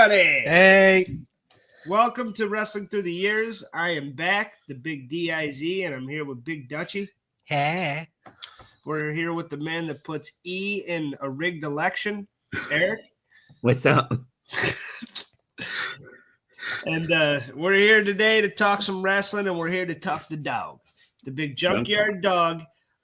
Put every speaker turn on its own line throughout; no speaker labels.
everybody.
Hey.
Welcome to Wrestling Through the Years. I am back, the Big D-I-Z, and I'm here with Big Dutchie.
Hey.
We're here with the man that puts E in a rigged election, Eric.
What's up?
And we're here today to talk some wrestling, and we're here to talk the dog, the big junkyard dog.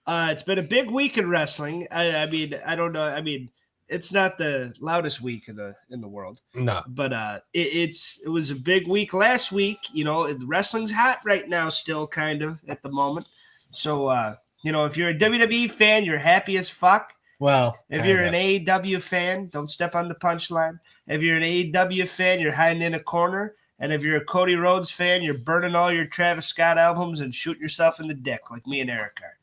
It's been a big week in wrestling. I mean, I don't know. I mean, it's not the loudest week in the world.
No.
But it was a big week last week. You know, wrestling's hot right now still kind of at the moment. So, you know, if you're a WWE fan, you're happy as fuck.
Well,
if you're an AEW fan, don't step on the punchline. If you're an AEW fan, you're hiding in a corner. And if you're a Cody Rhodes fan, you're burning all your Travis Scott albums and shooting yourself in the dick like me and Eric are.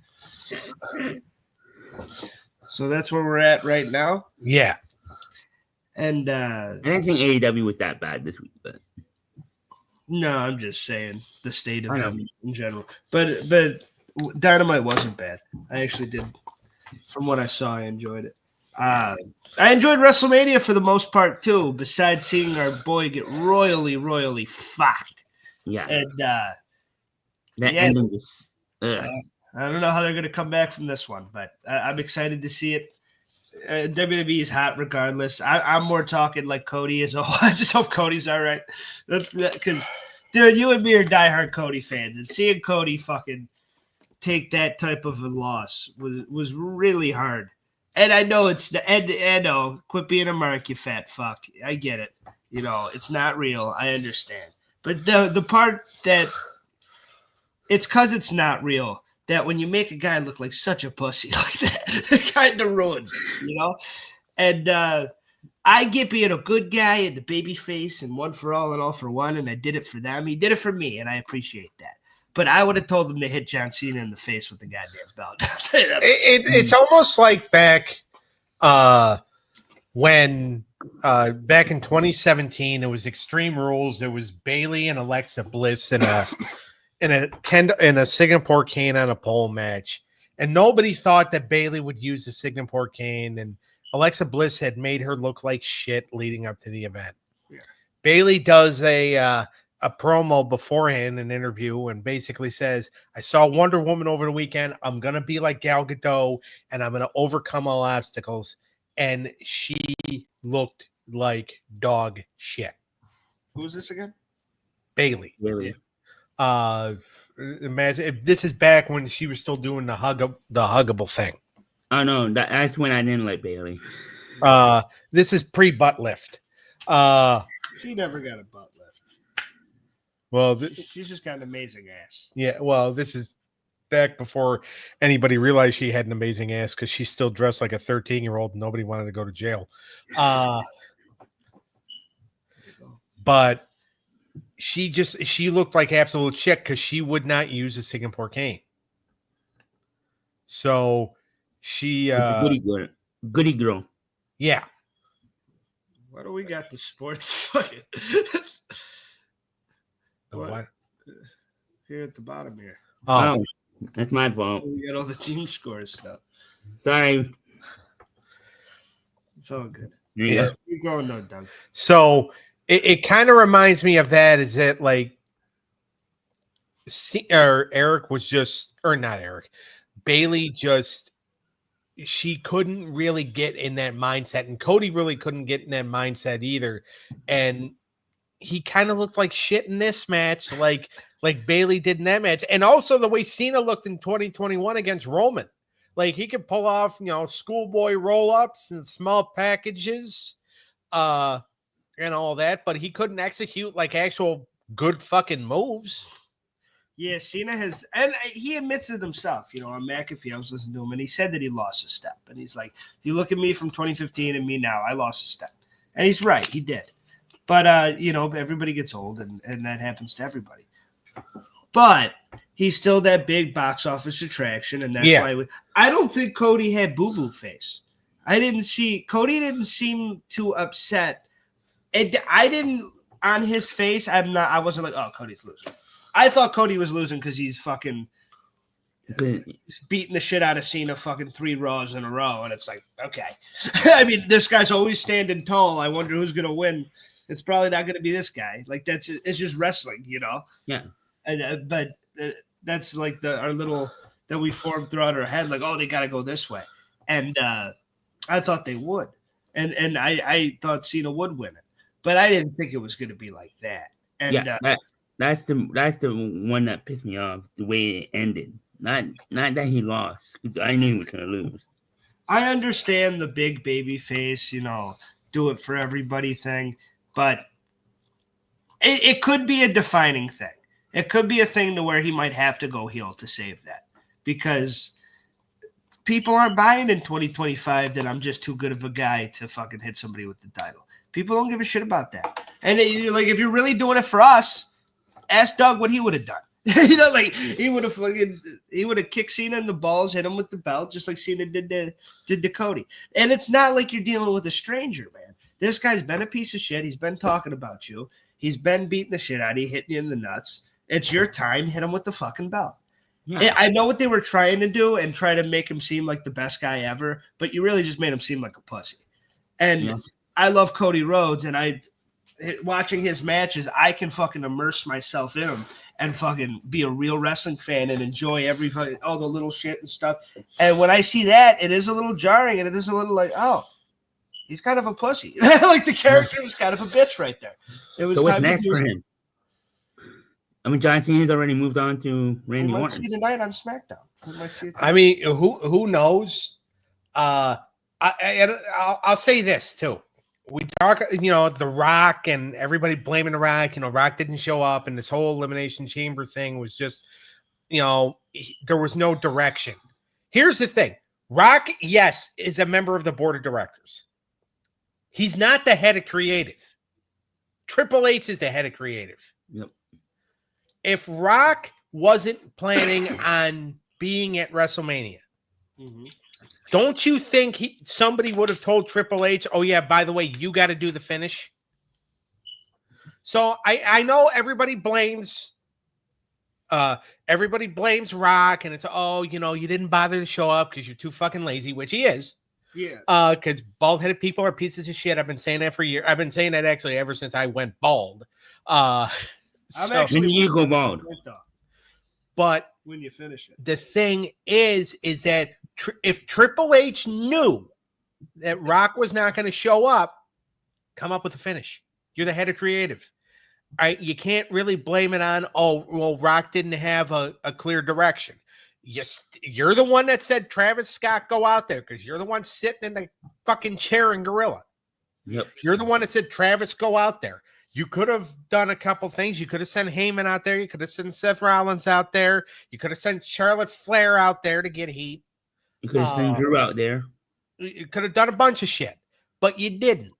So that's where we're at right now.
Yeah.
And
I didn't think AEW was that bad this week, but
no, I'm just saying the state of them in general. But Dynamite wasn't bad. I actually did. From what I saw, I enjoyed it. I enjoyed WrestleMania for the most part too, besides seeing our boy get royally fucked.
Yeah.
And
that ending was
I don't know how they're going to come back from this one, but I'm excited to see it. WWE is hot regardless. I'm more talking like Cody is. I just hope Cody's all right. Because, dude, you and me are diehard Cody fans, and seeing Cody fucking take that type of a loss was really hard. And I know it's the end. I know, quit being a mark, you fat fuck. I get it. You know, it's not real. I understand. But the part that it's because it's not real. That when you make a guy look like such a pussy like that, it kind of ruins it, you know? And I get being a good guy and the baby face and one for all and all for one, and I did it for them. He did it for me, and I appreciate that. But I would have told him to hit John Cena in the face with the goddamn belt.
It's almost like back when back in 2017, it was Extreme Rules. There was Bayley and Alexa Bliss in a Singapore cane on a pole match, and nobody thought that Bayley would use the Singapore cane, and Alexa Bliss had made her look like shit leading up to the event. Yeah. Bayley does a promo beforehand, an interview, and basically says, I saw Wonder Woman over the weekend. I'm going to be like Gal Gadot, and I'm going to overcome all obstacles. And she looked like dog shit.
Who's this again?
Bayley.
really.
Imagine if this is back when she was still doing the huggable thing.
Oh no, that's when I didn't like Bayley.
This is pre-butt lift.
She never got a butt lift.
Well,
she's just got an amazing ass.
Yeah, well, this is back before anybody realized she had an amazing ass because she's still dressed like a 13-year-old and nobody wanted to go to jail. But she looked like absolute shit because she would not use a Singapore cane. So she
goody girl.
Yeah.
Why do we got the sports?
What?
Here at the bottom here.
Oh, that's my fault.
We got all the team scores stuff.
Sorry.
It's all good.
Yeah.
Keep going though, Doug.
So it kind of reminds me of that. Is that like Eric was just, or not Eric, Bayley just, she couldn't really get in that mindset, and Cody really couldn't get in that mindset either. And he kind of looked like shit in this match, like Bayley did in that match. And also the way Cena looked in 2021 against Roman. Like he could pull off, schoolboy roll-ups and small packages. And all that, but he couldn't execute like actual good fucking moves.
Yeah, Cena has, and he admits it himself. On McAfee, I was listening to him, and he said that he lost a step. And he's like, you look at me from 2015 and me now, I lost a step. And he's right, he did. But, everybody gets old, and that happens to everybody. But he's still that big box office attraction, and that's why I don't think Cody had boo-boo face. Cody didn't seem too upset. I didn't, on his face, I wasn't like, oh, Cody's losing. I thought Cody was losing because he's fucking beating the shit out of Cena fucking 3 Raws in a row. And it's like, okay. I mean, this guy's always standing tall. I wonder who's going to win It's probably not going to be this guy. Like it's just wrestling,
Yeah.
And but that's like our little that we formed throughout our head. Like, oh, they got to go this way, and I thought they would, and I thought Cena would win it, but I didn't think it was going to be like that. And
that's the one that pissed me off. The way it ended. Not that he lost, because I knew he was going to lose.
I understand the big baby face, do it for everybody thing, but it could be a defining thing. It could be a thing to where he might have to go heel to save that, because people aren't buying in 2025 that I'm just too good of a guy to fucking hit somebody with the title. People don't give a shit about that. And if you're really doing it for us, ask Doug what he would have done. He would have kicked Cena in the balls, hit him with the belt, just like Cena did to Cody. And it's not like you're dealing with a stranger, man. This guy's been a piece of shit. He's been talking about you. He's been beating the shit out of you, hitting you in the nuts. It's your time. Hit him with the fucking belt. Yeah. I know what they were trying to do and try to make him seem like the best guy ever, but you really just made him seem like a pussy. And I love Cody Rhodes, and watching his matches, I can fucking immerse myself in him and fucking be a real wrestling fan and enjoy all the little shit and stuff. And when I see that, it is a little jarring, and it is a little like, oh, he's kind of a pussy. Like the character was kind of a bitch right there. It was.
So what's next for him? I mean, John Cena's already moved on to Randy Orton.
We might see tonight on SmackDown.
I mean, who knows? I'll say this too. We talk, The Rock and everybody blaming The Rock. Rock didn't show up, and this whole Elimination Chamber thing was just, there was no direction. Here's the thing. Rock, yes, is a member of the board of directors. He's not the head of creative. Triple H is the head of creative.
Yep.
If Rock wasn't planning on being at WrestleMania, don't you think somebody would have told Triple H, oh, yeah, by the way, you got to do the finish? So I know everybody blames Rock, and it's, you didn't bother to show up because you're too fucking lazy, which he is.
Yeah.
Because bald-headed people are pieces of shit. I've been saying that for years. I've been saying that actually ever since I went bald.
When you go bald.
But
when you finish it,
the thing is that if Triple H knew that Rock was not going to show up, come up with a finish. You're the head of creative. All right, you can't really blame it on, Rock didn't have a clear direction. You're the one that said Travis Scott go out there because you're the one sitting in the fucking chair in Gorilla.
Yep.
You're the one that said Travis go out there. You could have done a couple things. You could have sent Heyman out there. You could have sent Seth Rollins out there. You could have sent Charlotte Flair out there to get heat.
You could have sent Drew out there.
You could have done a bunch of shit, but you didn't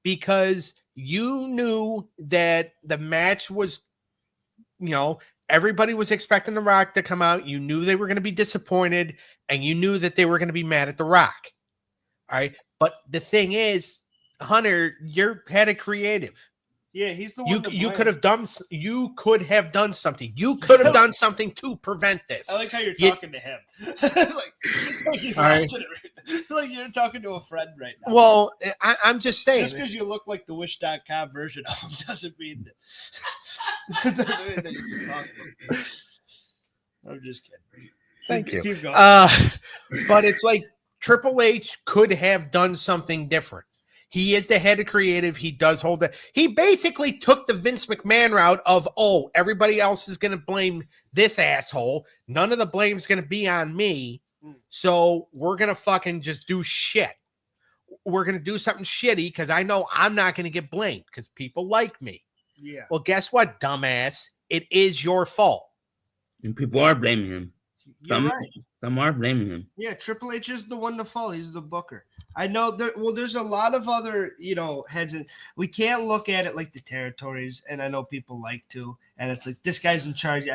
because you knew that the match was, everybody was expecting The Rock to come out. You knew they were going to be disappointed, and you knew that they were going to be mad at The Rock. All right. But the thing is, Hunter, you're head of creative.
Yeah, he's the one.
You could have done. You could have done something. You could have done something to prevent this.
I like how you're talking to him. like he's watching it right now. Like you're talking to a friend right now.
Well, I'm just saying.
Just because you look like the Wish.com version of him doesn't mean that you're talking. I'm just kidding.
Thank you.
Keep going.
But it's like Triple H could have done something different. He is the head of creative. He does hold that. He basically took the Vince McMahon route of, everybody else is going to blame this asshole. None of the blame is going to be on me. So we're going to fucking just do shit. We're going to do something shitty because I know I'm not going to get blamed because people like me.
Yeah.
Well, guess what, dumbass? It is your fault.
And people are blaming him. Some are blaming him.
Yeah, Triple H is the one to fall. He's the booker. I know there's a lot of other, heads in. We can't look at it like the territories, and I know people like to, and it's like this guy's in charge.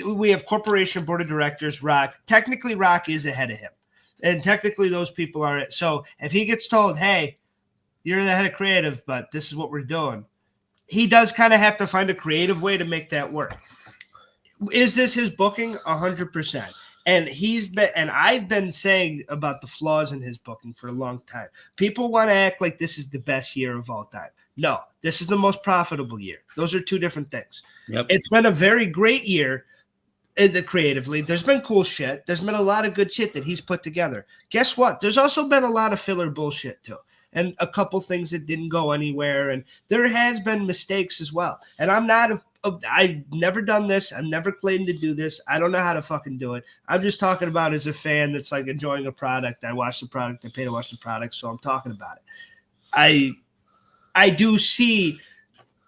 We have corporation board of directors, Rock. Technically, Rock is ahead of him. And technically those people are it. So if he gets told, hey, you're the head of creative, but this is what we're doing, he does kind of have to find a creative way to make that work. Is this his booking? 100%. And I've been saying about the flaws in his booking for a long time. People want to act like this is the best year of all time. No, this is the most profitable year. Those are two different things.
Yep.
It's been a very great year creatively. There's been cool shit. There's been a lot of good shit that he's put together. Guess what? There's also been a lot of filler bullshit too. And a couple things that didn't go anywhere. And there has been mistakes as well. And I've never done this. I've never claimed to do this. I don't know how to fucking do it. I'm just talking about as a fan that's like enjoying a product. I watch the product. I pay to watch the product. So I'm talking about it. I do see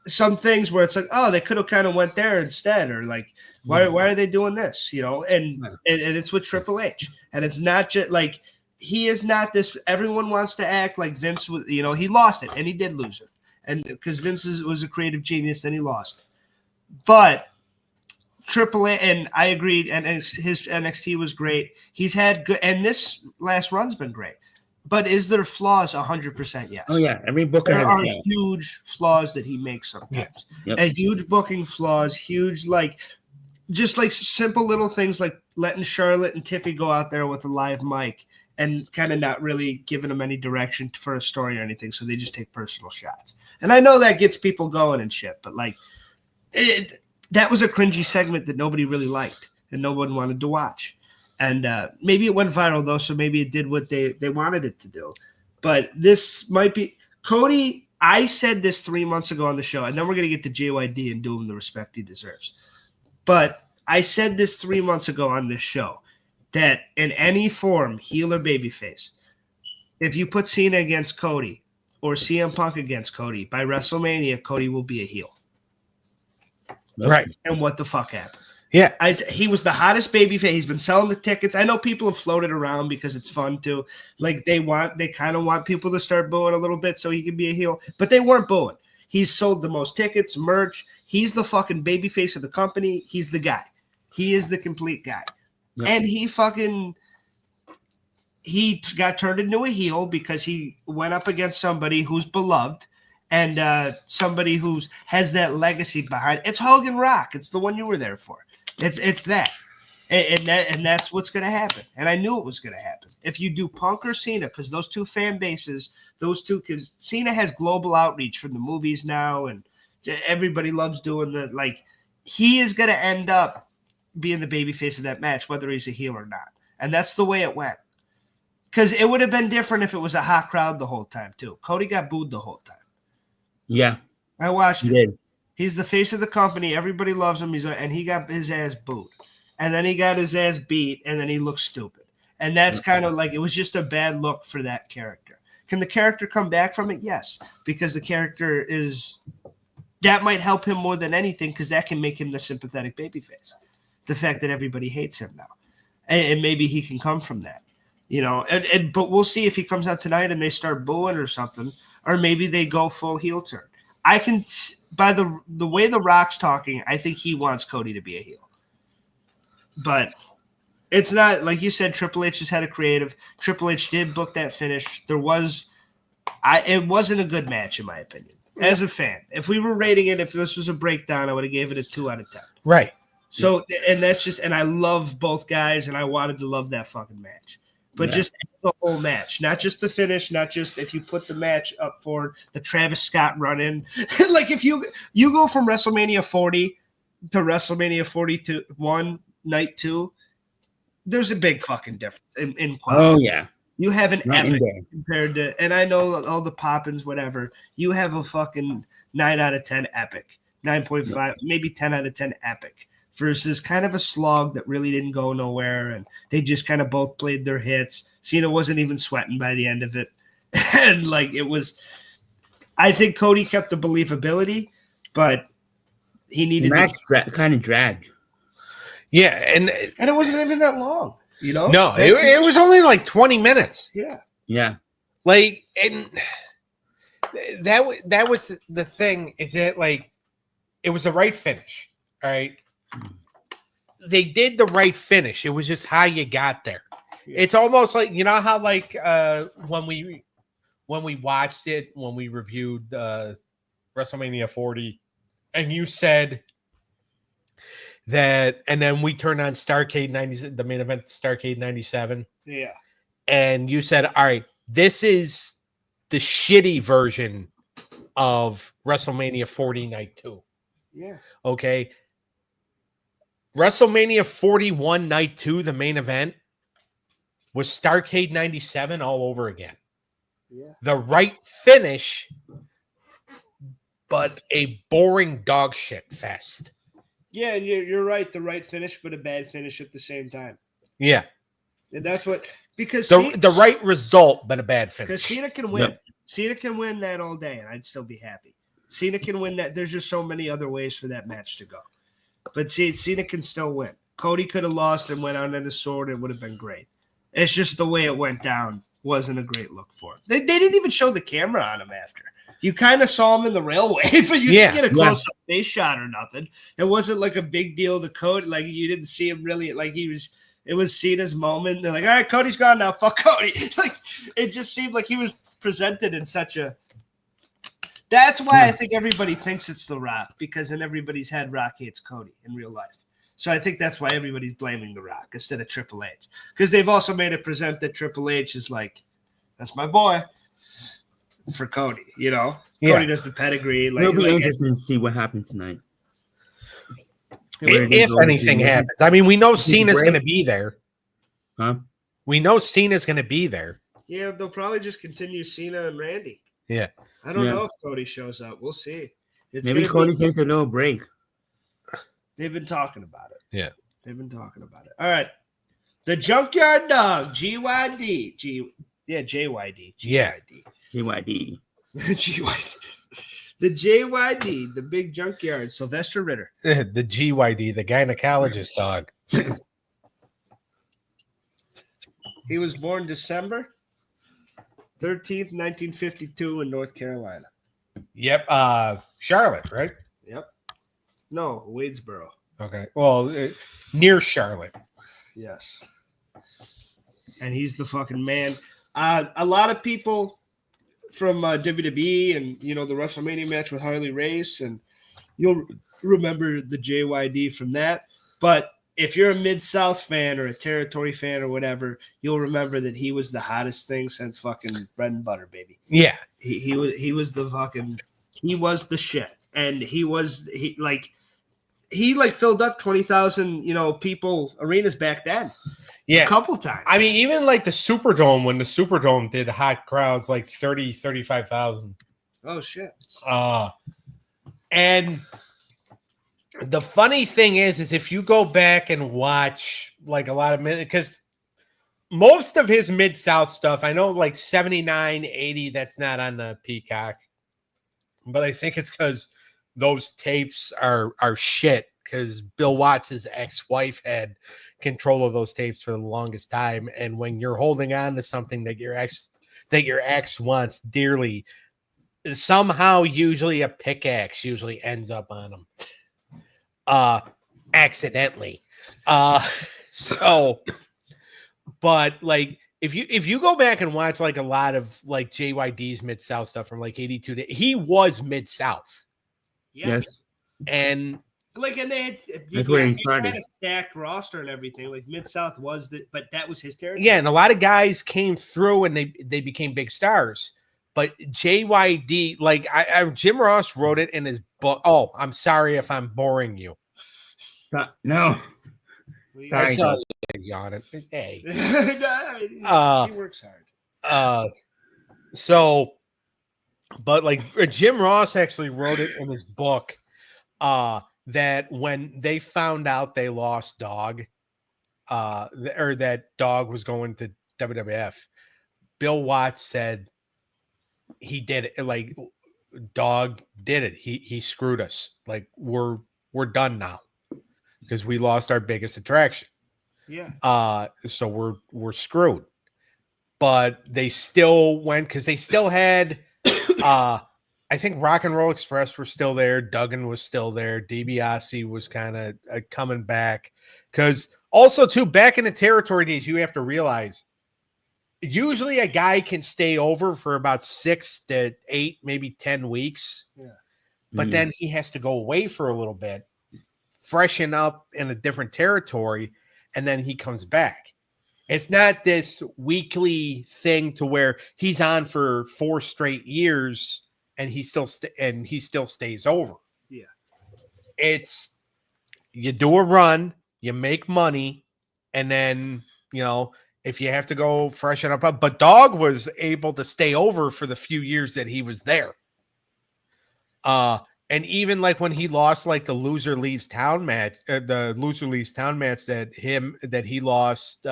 some things where it's like, oh, they could have kind of went there instead. Or like, why are they doing this? And it's with Triple H. And it's not just like, he is not this. Everyone wants to act like Vince was, he lost it, and he did lose it. And because Vince was a creative genius, then he lost it. But Triple H, and I agreed, and his NXT was great. He's had good, and this last run's been great. But is there flaws? 100% yes.
Oh yeah, every booker
there are
has
huge flaws that he makes sometimes.
Yep.
A huge booking flaws, huge just like simple little things like letting Charlotte and Tiffy go out there with a live mic and kind of not really giving them any direction for a story or anything, so they just take personal shots. And I know that gets people going and shit, but that was a cringy segment that nobody really liked and no one wanted to watch. And maybe it went viral, though, so maybe it did what they wanted it to do. But this might be – Cody, I said this 3 months ago on the show, and then we're going to get to JYD and do him the respect he deserves. But I said this 3 months ago on this show, that in any form, heel or babyface, if you put Cena against Cody or CM Punk against Cody, by WrestleMania, Cody will be a heel.
Right.
And what the fuck happened?
Yeah.
He was the hottest babyface. He's been selling the tickets. I know people have floated around because it's fun too. Like they kind of want people to start booing a little bit so he can be a heel, but they weren't booing. He's sold the most tickets, merch. He's the fucking babyface of the company. He's the guy. He is the complete guy. Yep. And he got turned into a heel because he went up against somebody who's beloved and somebody who has that legacy behind. It's Hogan Rock. It's the one you were there for. It's that. And that's what's going to happen. And I knew it was going to happen. If you do Punk or Cena, because those two fan bases, because Cena has global outreach from the movies now, and everybody loves doing that. Like, he is going to end up being the babyface of that match, whether he's a heel or not. And that's the way it went. Because it would have been different if it was a hot crowd the whole time, too. Cody got booed the whole time.
Yeah.
I watched it.
Did.
He's the face of the company. Everybody loves him. And he got his ass booed. And then he got his ass beat, and then he looks stupid. And that's kind of like, it was just a bad look for that character. Can the character come back from it? Yes. Because the character that might help him more than anything, because that can make him the sympathetic babyface. The fact that everybody hates him now. And maybe he can come from that. But we'll see if he comes out tonight and they start booing or something, or maybe they go full heel turn. I can, by the way The Rock's talking, I think he wants Cody to be a heel. But it's not, like you said, Triple H has had a creative. Triple H did book that finish. It wasn't a good match, in my opinion, as a fan. If we were rating it, if this was a breakdown, I would have gave it a 2 out of 10.
Right.
So, and that's just, and I love both guys, and I wanted to love that fucking match. But just the whole match, not just the finish, not just if you put the match up for the Travis Scott run-in. Like if you go from WrestleMania 40 to WrestleMania 41, night 2, there's a big fucking difference in quality.
Oh, yeah.
You have an epic compared to, and I know all the poppins, whatever. You have a fucking 9 out of 10 epic, 9.5, maybe 10 out of 10 epic. Versus kind of a slog that really didn't go nowhere, and they just kind of both played their hits. Cena wasn't even sweating by the end of it. And like it was, I think Cody kept the believability, but he needed
the match kind of dragged.
Yeah, and
it wasn't even that long,
No, it was only like 20 minutes.
Yeah.
Yeah.
Like, and that was the thing, is that like it was the right finish. All right. They did the right finish. It was just how you got there. Yeah. It's almost like, how like when we watched it, when we reviewed WrestleMania 40, and you said that, and then we turned on Starrcade 90, the main event, Starrcade 97.
Yeah.
And you said, all right, this is the shitty version of WrestleMania 40 Night 2.
Yeah.
Okay. WrestleMania 41 Night 2, the main event, was Starrcade 97 all over again.
Yeah.
The right finish, but a boring dog shit fest.
Yeah, and you're right. The right finish, but a bad finish at the same time.
Yeah.
And that's what, because
the right result, but a bad finish.
Because Cena can win.
Yep.
Cena can win that all day, and I'd still be happy. Cena can win that. There's just so many other ways for that match to go. But see, Cena can still win. Cody could have lost and went out in a sword. It would have been great. It's just the way it went down wasn't a great look for him. They didn't even show the camera on him after. You kind of saw him in the railway, but you didn't get a close-up face shot or nothing. It wasn't like a big deal to Cody. Like, you didn't see him really. Like, it was Cena's moment. They're like, all right, Cody's gone now. Fuck Cody. Like, it just seemed like he was presented in such a. That's why I think everybody thinks it's The Rock, because in everybody's head, Rock hates Cody in real life. So I think that's why everybody's blaming The Rock instead of Triple H, because they've also made it present that Triple H is like, that's my boy for Cody. You know, Cody does the pedigree. Like,
it'll be interesting to see what happens tonight.
If anything happens. I mean, we know Cena's going to be there.
Huh?
We know Cena's going to be there.
Yeah, they'll probably just continue Cena and Randy.
Yeah.
I don't know if Cody shows up. We'll see.
Maybe Cody takes a little break.
They've been talking about it.
Yeah.
They've been talking about it. All right. The Junkyard Dog, GYD. JYD.
Yeah.
JYD.
GYD. The JYD, the big junkyard, Sylvester Ritter.
The GYD, the gynecologist dog.
He was born December 13th, 1952 in North Carolina.
Yep. Charlotte, right?
Yep. No, Wadesboro.
Okay. Well, near Charlotte.
Yes. And he's the fucking man. A lot of people from WWE and, you know, the WrestleMania match with Harley Race, and you'll remember the JYD from that. But if you're a Mid-South fan or a Territory fan or whatever, you'll remember that he was the hottest thing since fucking Bread and Butter, baby.
Yeah.
He was the fucking, he was the shit. And he filled up 20,000, you know, people arenas back then.
Yeah.
A couple times.
I mean, even like the Superdome, when the Superdome did hot crowds, like 35,000.
Oh, shit.
And the funny thing is if you go back and watch like a lot of because most of his Mid-South stuff, I know like 79, 80, that's not on the Peacock. But I think it's because those tapes are shit, because Bill Watts' ex-wife had control of those tapes for the longest time. And when you're holding on to something that your ex wants dearly, somehow usually a pickaxe usually ends up on them. Accidentally. But like if you go back and watch like a lot of like JYD's Mid-South stuff from like 82, he was Mid-South.
Yeah.
Yes.
And
like, and they had,
that's where he
had
started.
a stacked roster and everything. Like Mid-South was but that was his territory.
yeah, and a lot of guys came through and they became big stars. But JYD, like Jim Ross wrote it in his book. Oh, I'm sorry if I'm boring you.
No. Sorry.
I saw you yawning. Hey.
He works hard.
But like Jim Ross actually wrote it in his book that when they found out they lost Dog, or that Dog was going to WWF, Bill Watts said he did it. Like, Dog did it. He screwed us. Like, we're done now because we lost our biggest attraction.
Yeah.
So we're screwed. But they still went because they still had I think Rock and Roll Express were still there. Duggan was still there. DiBiase was kind of coming back. Because also, too, back in the territory days, you have to realize usually a guy can stay over for about 6 to 8, maybe 10 weeks.
Yeah.
But then he has to go away for a little bit, freshen up in a different territory, and then he comes back. It's not this weekly thing to where he's on for 4 straight years and he still stays over.
Yeah.
It's you do a run, you make money, and then if you have to go freshen up. But Dog was able to stay over for the few years that he was there. And even like when he lost like the loser leaves town match, that he lost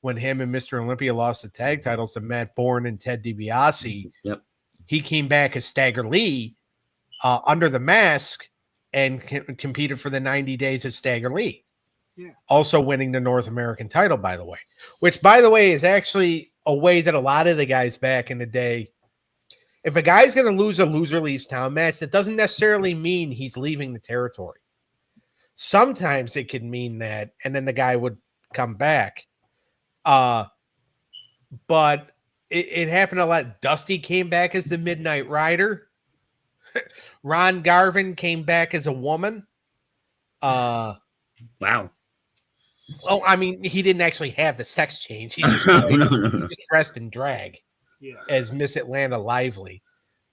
when him and Mr. Olympia lost the tag titles to Matt Bourne and Ted DiBiase.
Yep.
He came back as Stagger Lee under the mask and competed for the 90 days as Stagger Lee.
Yeah.
Also winning the North American title, by the way, which, by the way, is actually a way that a lot of the guys back in the day, if a guy's going to lose a loser leaves town match, that doesn't necessarily mean he's leaving the territory. Sometimes it could mean that, and then the guy would come back. But it happened a lot. Dusty came back as the Midnight Rider. Ron Garvin came back as a woman.
Wow.
Well, I mean, he didn't actually have the sex change. He just,
No.
he just dressed in drag
Yeah.
as Miss Atlanta Lively.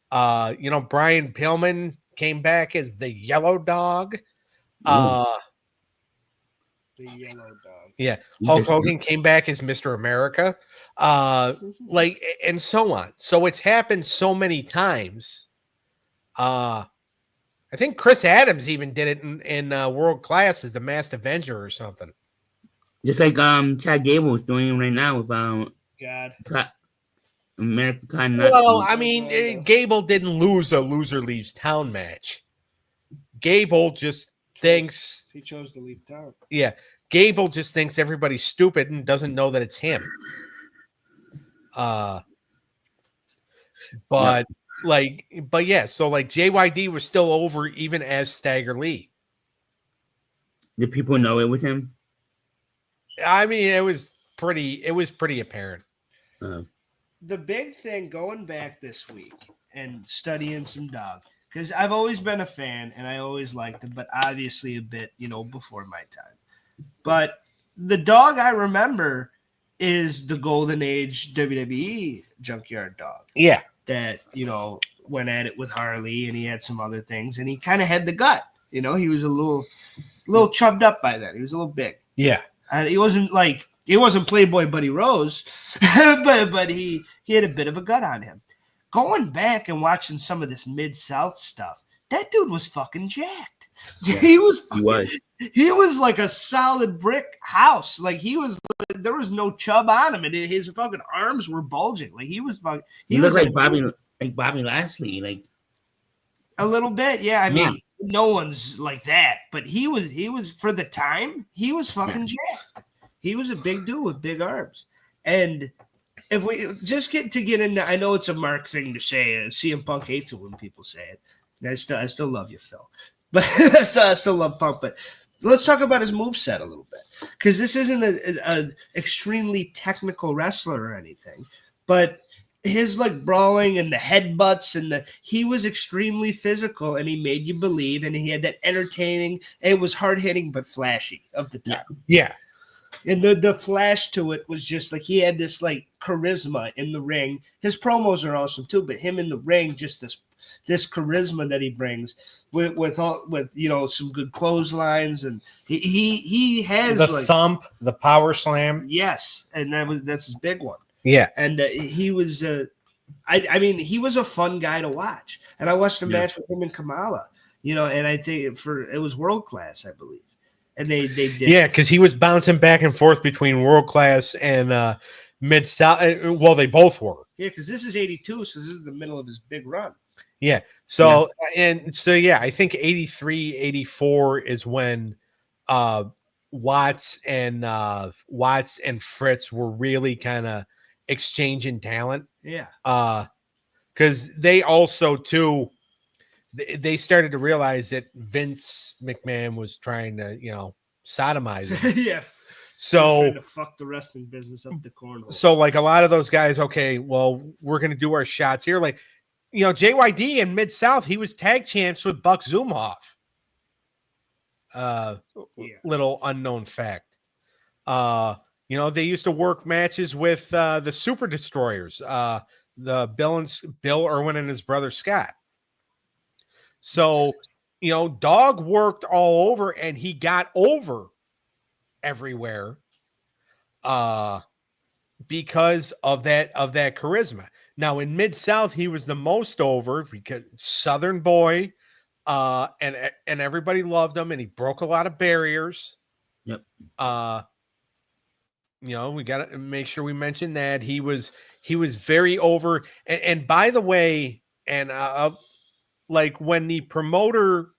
Brian Pillman came back as the Yellow Dog.
The Yellow Dog.
Yeah. Hulk Hogan came back as Mr. America. And so on. So it's happened so many times. I think Chris Adams even did it in World Class as the Masked Avenger or something.
Just like Chad Gable is doing right now with
God.
American Con.
Well, I mean, Gable didn't lose a loser leaves town match. Gable just thinks
he chose to leave town.
Yeah, Gable just thinks everybody's stupid and doesn't know that it's him. So like JYD was still over even as Stagger Lee.
Did people know it was him?
I mean, it was pretty apparent.
The big thing going back this week and studying some Dog, because I've always been a fan and I always liked him, but obviously a bit, before my time. But the Dog I remember is the Golden Age WWE Junkyard Dog.
Yeah.
That, went at it with Harley and he had some other things and he kind of had the gut. He was a little chubbed up by then. He was a little big.
Yeah.
And he wasn't Playboy Buddy Rose, but he had a bit of a gut on him. Going back and watching some of this Mid-South stuff, that dude was fucking jacked. Yeah, he was like a solid brick house. Like there was no chub on him, and his fucking arms were bulging. Like he was
like Bobby Lashley, like
a little bit. Yeah, I mean, no one's like that, but he was for the time, he was fucking jacked. He was a big dude with big arms. And if we just get into, I know it's a Mark thing to say. CM Punk hates it when people say it. And I still love you, Phil. But I still love Punk. But let's talk about his moveset a little bit. Because this isn't an extremely technical wrestler or anything. But his brawling and the headbutts and he was extremely physical and he made you believe, and he had that entertaining, it was hard hitting but flashy of the time.
Yeah.
And the flash to it was just he had this charisma in the ring. His promos are awesome too, but him in the ring, just this charisma that he brings with some good clotheslines, and he has
the thump, the power slam.
Yes, and that's his big one.
Yeah,
and he was I mean he was a fun guy to watch, and I watched a match with him and Kamala, and I think it was World Class, I believe. And they did.
Yeah, because he was bouncing back and forth between World Class and Mid-South. Well, they both were.
Yeah, because this is 82, so this is the middle of his big run.
Yeah. So, I think 83, 84 is when Watts and Fritz were really kind of exchanging talent.
Yeah.
Because they also, too, they started to realize that Vince McMahon was trying to, sodomize him.
Yeah.
So
trying to fuck the wrestling business up the cornhole.
So a lot of those guys, okay, well, we're going to do our shots here. JYD in Mid-South, he was tag champs with Buck Zumhoff. Little unknown fact. They used to work matches with the Super Destroyers. Bill Irwin and his brother Scott. So, Dog worked all over, and he got over everywhere because of that charisma. Now in Mid-South, he was the most over because Southern boy, and everybody loved him, and he broke a lot of barriers.
Yep.
We got to make sure we mention that he was very over. And by the way, and like when the promoter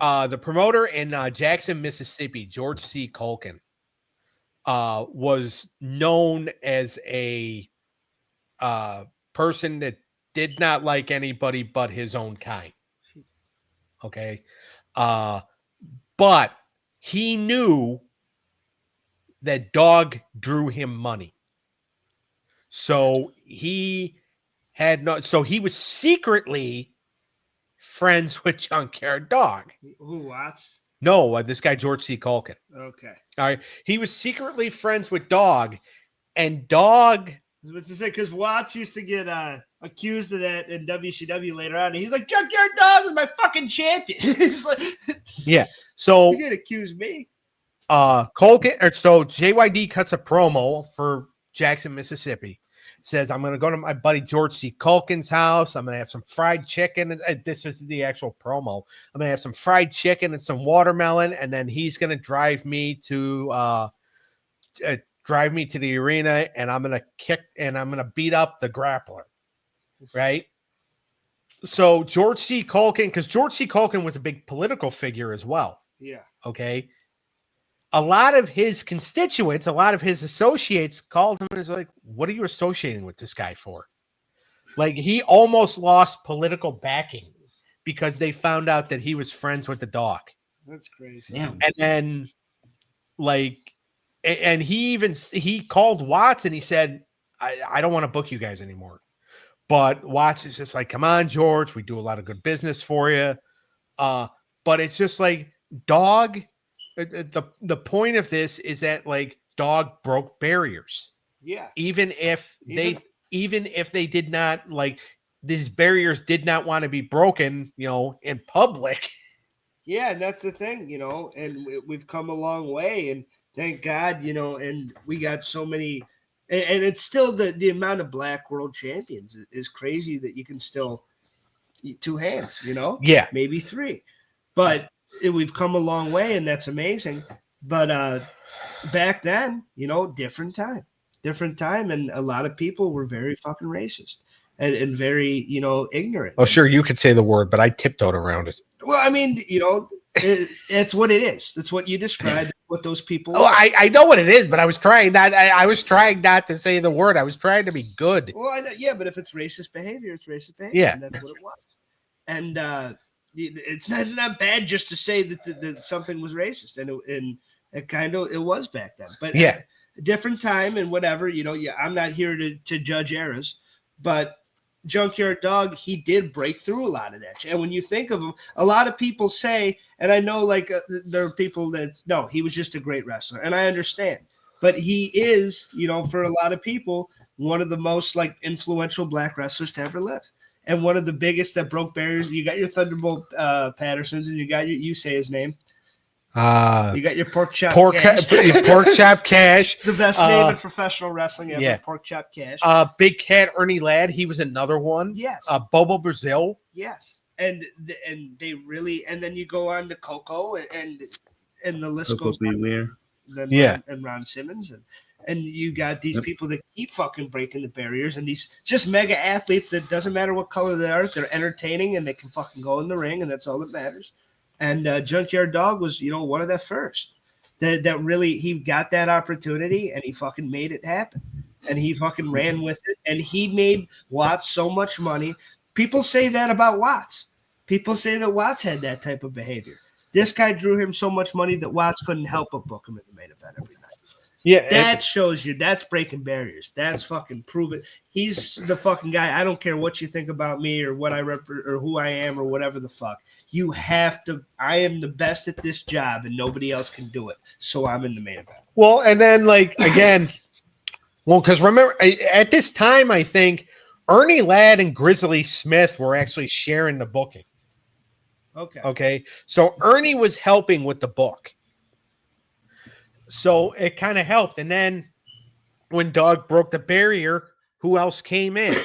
in Jackson, Mississippi, George C. Culkin, was known as a person that did not like anybody but his own kind. Okay. But he knew that Dog drew him money. So he was secretly friends with Junkyard Dog.
Who, Watts?
No, this guy, George C. Culkin.
Okay.
All right. He was secretly friends with Dog, and Dog.
What's to say? Because Watts used to get accused of that in WCW later on. And he's like, Junkyard Dog is my fucking champion. He's like,
yeah. So
you can accuse me.
Culkin. So JYD cuts a promo for Jackson, Mississippi. Says, I'm going to go to my buddy George C. Culkin's house. I'm going to have some fried chicken. This is the actual promo. I'm going to have some fried chicken and some watermelon, and then he's going to drive me to the arena, and I'm going to beat up the grappler. Right? So George C. Culkin, because George C. Culkin was a big political figure as well.
Yeah.
Okay. A lot of his constituents, a lot of his associates called him and was like, what are you associating with this guy for? Like, he almost lost political backing because they found out that he was friends with the Dog.
That's crazy.
Yeah.
And then, and he called Watts and he said, I don't want to book you guys anymore. But Watts is just like, come on, George, we do a lot of good business for you. But it's just like, Dog. The point of this is that like Dog broke barriers.
Yeah.
Even if they did not, like, these barriers did not want to be broken, in public.
Yeah, and that's the thing, and we've come a long way, and thank God, and we got so many, and it's still the amount of black world champions is crazy that you can still 2 hands,
Yeah,
maybe 3, but we've come a long way, and that's amazing. But back then, different time, and a lot of people were very fucking racist and very, ignorant.
Oh, sure, you could say the word, but I tiptoed around it.
Well, I mean, it's what it is. That's what you described. What those people.
Oh, I know what it is, but I was trying not. I was trying not to say the word. I was trying to be good.
Well, I know, yeah, but if it's racist behavior, it's racist behavior.
Yeah,
and that's what it was. And it's not bad just to say that something was racist, and it was back then. But
yeah,
different time and whatever. I'm not here to judge eras, but Junkyard Dog, he did break through a lot of that. And when you think of him, a lot of people say, and I know there are people no, he was just a great wrestler, and I understand. But he is, for a lot of people, one of the most influential black wrestlers to ever live. And one of the biggest that broke barriers. You got your Thunderbolt Pattersons, and you got you say his name. You got your Pork Chop Cash.
Pork Chop Cash.
The best name in professional wrestling ever.
Yeah.
Pork Chop Cash.
Big Cat Ernie Ladd. He was another one.
Yes.
Bobo Brazil.
Yes. And they really, and then you go on to Coco and the list
Coco
goes
Beware.
And Ron Simmons and you got these people that keep fucking breaking the barriers, and these just mega athletes that doesn't matter what color they are, they're entertaining and they can fucking go in the ring, and that's all that matters. And Junkyard Dog was, one of the first that really, he got that opportunity and he fucking made it happen, and he fucking ran with it, and he made Watts so much money. People say that about Watts. People say that Watts had that type of behavior. This guy drew him so much money that Watts couldn't help but book him in the main event every night.
Yeah,
that shows you. That's breaking barriers. That's fucking proven. He's the fucking guy. I don't care what you think about me or what I or who I am or whatever the fuck. You have to. I am the best at this job, and nobody else can do it. So I'm in the main event.
Well, and then again, Well, because remember, at this time, I think Ernie Ladd and Grizzly Smith were actually sharing the booking. Okay. So Ernie was helping with the book. So it kind of helped. And then when Dog broke the barrier, who else came in?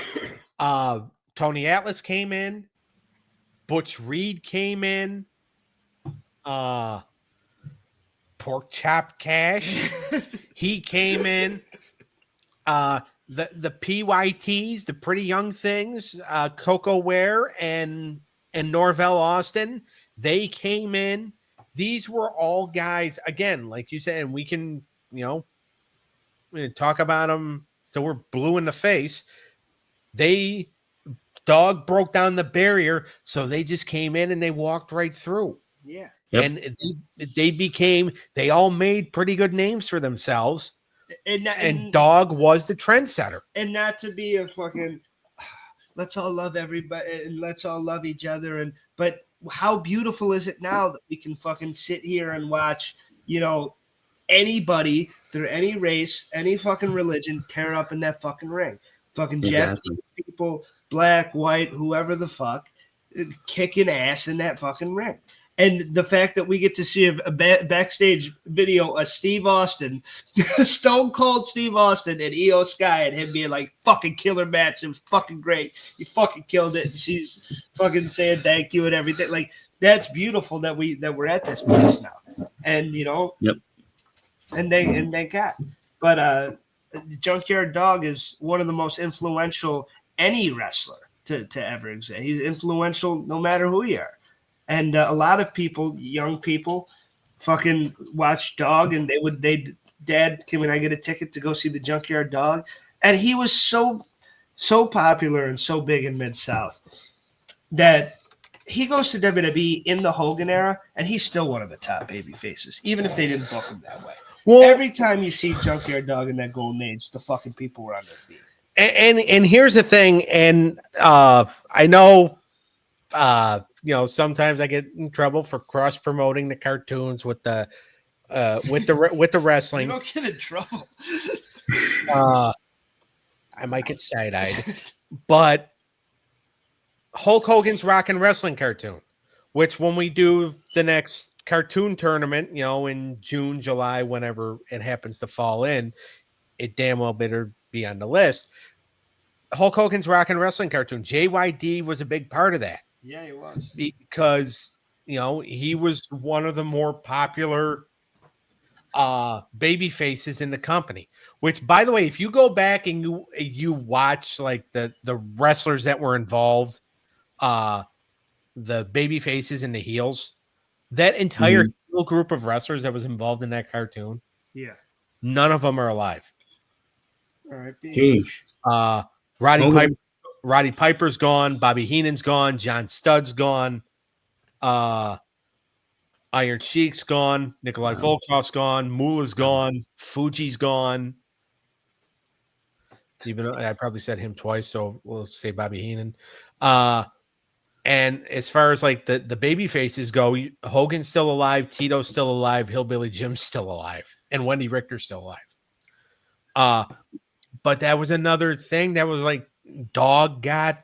Tony Atlas came in. Butch Reed came in. Pork Chop Cash. He came in. The PYTs, the Pretty Young Things, Coco Ware and Norvell Austin, they came in. These were all guys, again, like you said, and we can, talk about them till we're blue in the face. Dog broke down the barrier, so they just came in and they walked right through.
Yeah.
Yep.
And they all made pretty good names for themselves. And Dog was the trendsetter.
And not to be a fucking, let's all love everybody and let's all love each other. But how beautiful is it now that we can fucking sit here and watch, anybody through any race, any fucking religion tear up in that fucking ring. Fucking Japanese people, black, white, whoever the fuck, kicking ass in that fucking ring. And the fact that we get to see a backstage video of Steve Austin, Stone Cold Steve Austin and Io Sky, and him being like, fucking killer match. It was fucking great. You fucking killed it. And she's fucking saying thank you and everything. Like, that's beautiful that we're at this place now. And,
Yep.
And they got. But Junkyard Dog is one of the most influential any wrestler to ever exist. He's influential no matter who you are. And a lot of people, young people, fucking watch Dog, and Dad, can I get a ticket to go see the Junkyard Dog? And he was so popular and so big in Mid-South that he goes to WWE in the Hogan era, and he's still one of the top baby faces, even if they didn't book him that way. Well, every time you see Junkyard Dog in that golden age, the fucking people were on their feet.
And here's the thing, and I know. Sometimes I get in trouble for cross promoting the cartoons with the wrestling.
You don't get in trouble.
I might get side-eyed, but Hulk Hogan's Rockin' Wrestling cartoon, which when we do the next cartoon tournament, in June, July, whenever it happens to fall in, it damn well better be on the list. Hulk Hogan's Rockin' Wrestling cartoon. JYD was a big part of that.
Yeah, he was.
Because, he was one of the more popular baby faces in the company. Which, by the way, if you go back and you watch like the wrestlers that were involved, the baby faces and the heels, that entire heel group of wrestlers that was involved in that cartoon, none of them are alive.
All right.
Jeez.
Roddy Piper's gone. Bobby Heenan's gone. John Studd's gone. Iron Sheik's gone. Nikolai Volkov's gone. Moolah's gone. Fuji's gone. Even though I probably said him twice, so we'll say Bobby Heenan. And as far as like the baby faces go, Hogan's still alive. Tito's still alive. Hillbilly Jim's still alive. And Wendy Richter's still alive. But that was another thing that was like, Dog got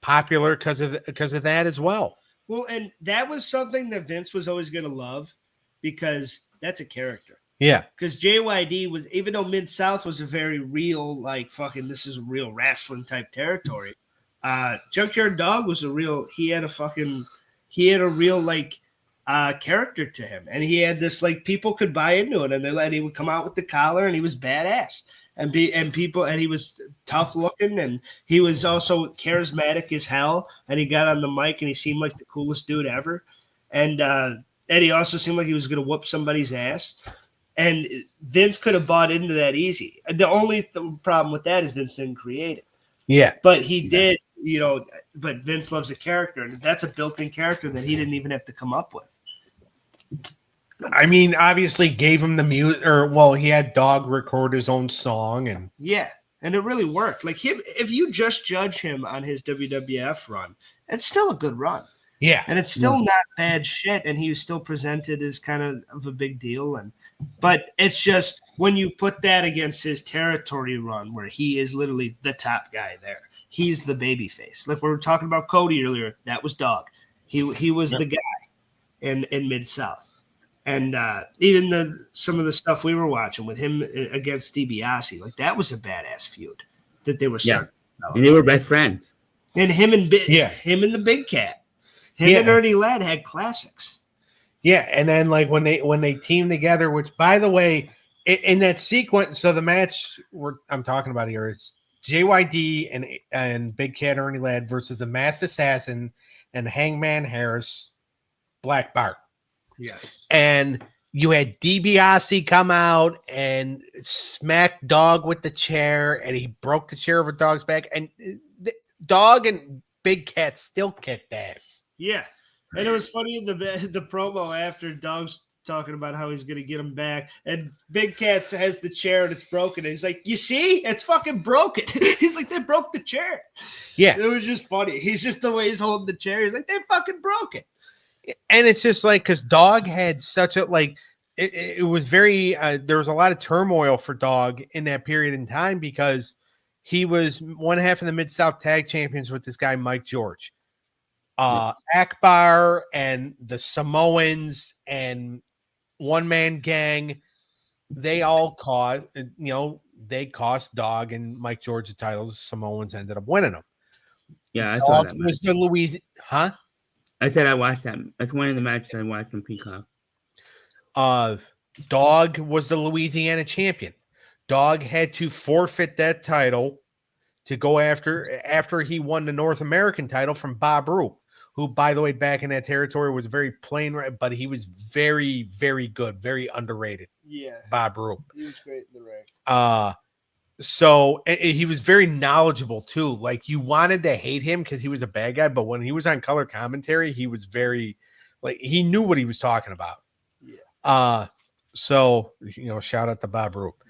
popular because of that as well.
Well, and that was something that Vince was always going to love because that's a character.
Yeah.
Because JYD was, even though Mid-South was a very real, like, fucking, this is real wrestling type territory. Junkyard Dog was he had a real, like, character to him. And he had this, like, people could buy into it. And he would come out with the collar and he was badass. And he was tough looking, and he was also charismatic as hell. And he got on the mic, and he seemed like the coolest dude ever. And he also seemed like he was going to whoop somebody's ass. And Vince could have bought into that easy. The only problem with that is Vince didn't create it.
Yeah,
but he did. But Vince loves a character, and that's a built-in character that he didn't even have to come up with.
I mean, obviously gave him the music, he had Dog record his own song, and
and it really worked. Like him, if you just judge him on his WWF run, it's still a good run.
Yeah.
And it's still not bad shit, and he was still presented as kind of a big deal. But it's just when you put that against his territory run, where he is literally the top guy there, he's the baby face. Like we were talking about Cody earlier, that was Dog. He was the guy in Mid-South. And even some of the stuff we were watching with him against DiBiase, like that was a badass feud that they were starting.
And they were best friends.
And him and the Big Cat. Him and Ernie Ladd had classics.
Yeah, and then like when they teamed together, which by the way, in that sequence, so the match I'm talking about here is JYD and Big Cat Ernie Ladd versus the Masked Assassin and Hangman Harris, Black Bart.
Yes.
And you had DiBiase come out and smack Dog with the chair, and he broke the chair over Dog's back, and Dog and Big Cat still kicked ass.
Yeah, and it was funny in the promo after Dog's talking about how he's going to get him back, and Big Cat has the chair and it's broken, and he's like, "You see, it's fucking broken." He's like, "They broke the chair."
Yeah,
it was just funny. He's just the way he's holding the chair. He's like, "They fucking broke it."
And it's just like because Dog had such a it was very there was a lot of turmoil for Dog in that period in time because he was one half of the Mid-South Tag Champions with this guy Mike George. Akbar and the Samoans and One Man Gang, they all cost Dog and Mike George the titles. Samoans ended up winning them.
Yeah, I saw
Dog
that.
Was the Louisiana, huh?
I said I watched that. That's one of the matches I watched on Peacock.
Dog was the Louisiana champion. Dog had to forfeit that title to go after he won the North American title from Bob Roop, who, by the way, back in that territory was very plain, but he was very, very good, very underrated.
Yeah,
Bob Roop.
He was great in the ring.
So he was very knowledgeable too. Like you wanted to hate him because he was a bad guy, but when he was on color commentary, he was very he knew what he was talking about.
Yeah.
So shout out to Bob Roop.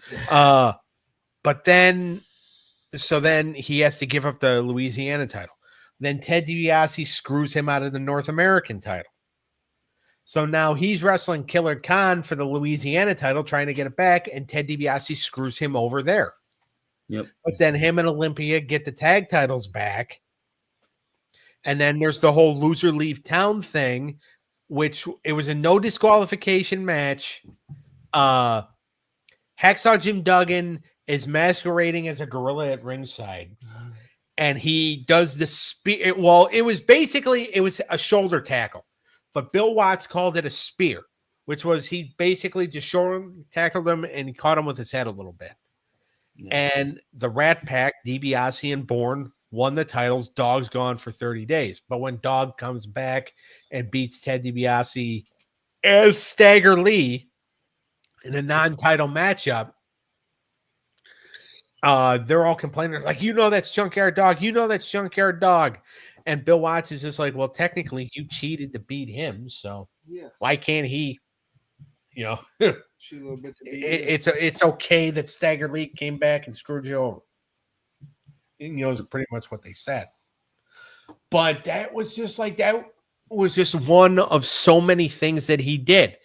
But then he has to give up the Louisiana title. Then Ted DiBiase screws him out of the North American title. So now he's wrestling Killer Khan for the Louisiana title, trying to get it back, and Ted DiBiase screws him over there.
Yep.
But then him and Olympia get the tag titles back. And then there's the whole loser leave town thing, which it was a no disqualification match. Hacksaw Jim Duggan is masquerading as a gorilla at ringside. And he does the spear. Well, it was a shoulder tackle, but Bill Watts called it a spear, which was he basically just shoulder tackled him and he caught him with his head a little bit. Yeah. And the Rat Pack, DiBiase and Bourne, won the titles. Dog's gone for 30 days. But when Dog comes back and beats Ted DiBiase as Stagger Lee in a non-title matchup, they're all complaining like, that's Junkyard Dog. That's Junkyard Dog. And Bill Watts is just like, well, technically you cheated to beat him. So why can't he, it's okay that Stagger Lee came back and screwed you over. Is pretty much what they said. But that was just one of so many things that he did.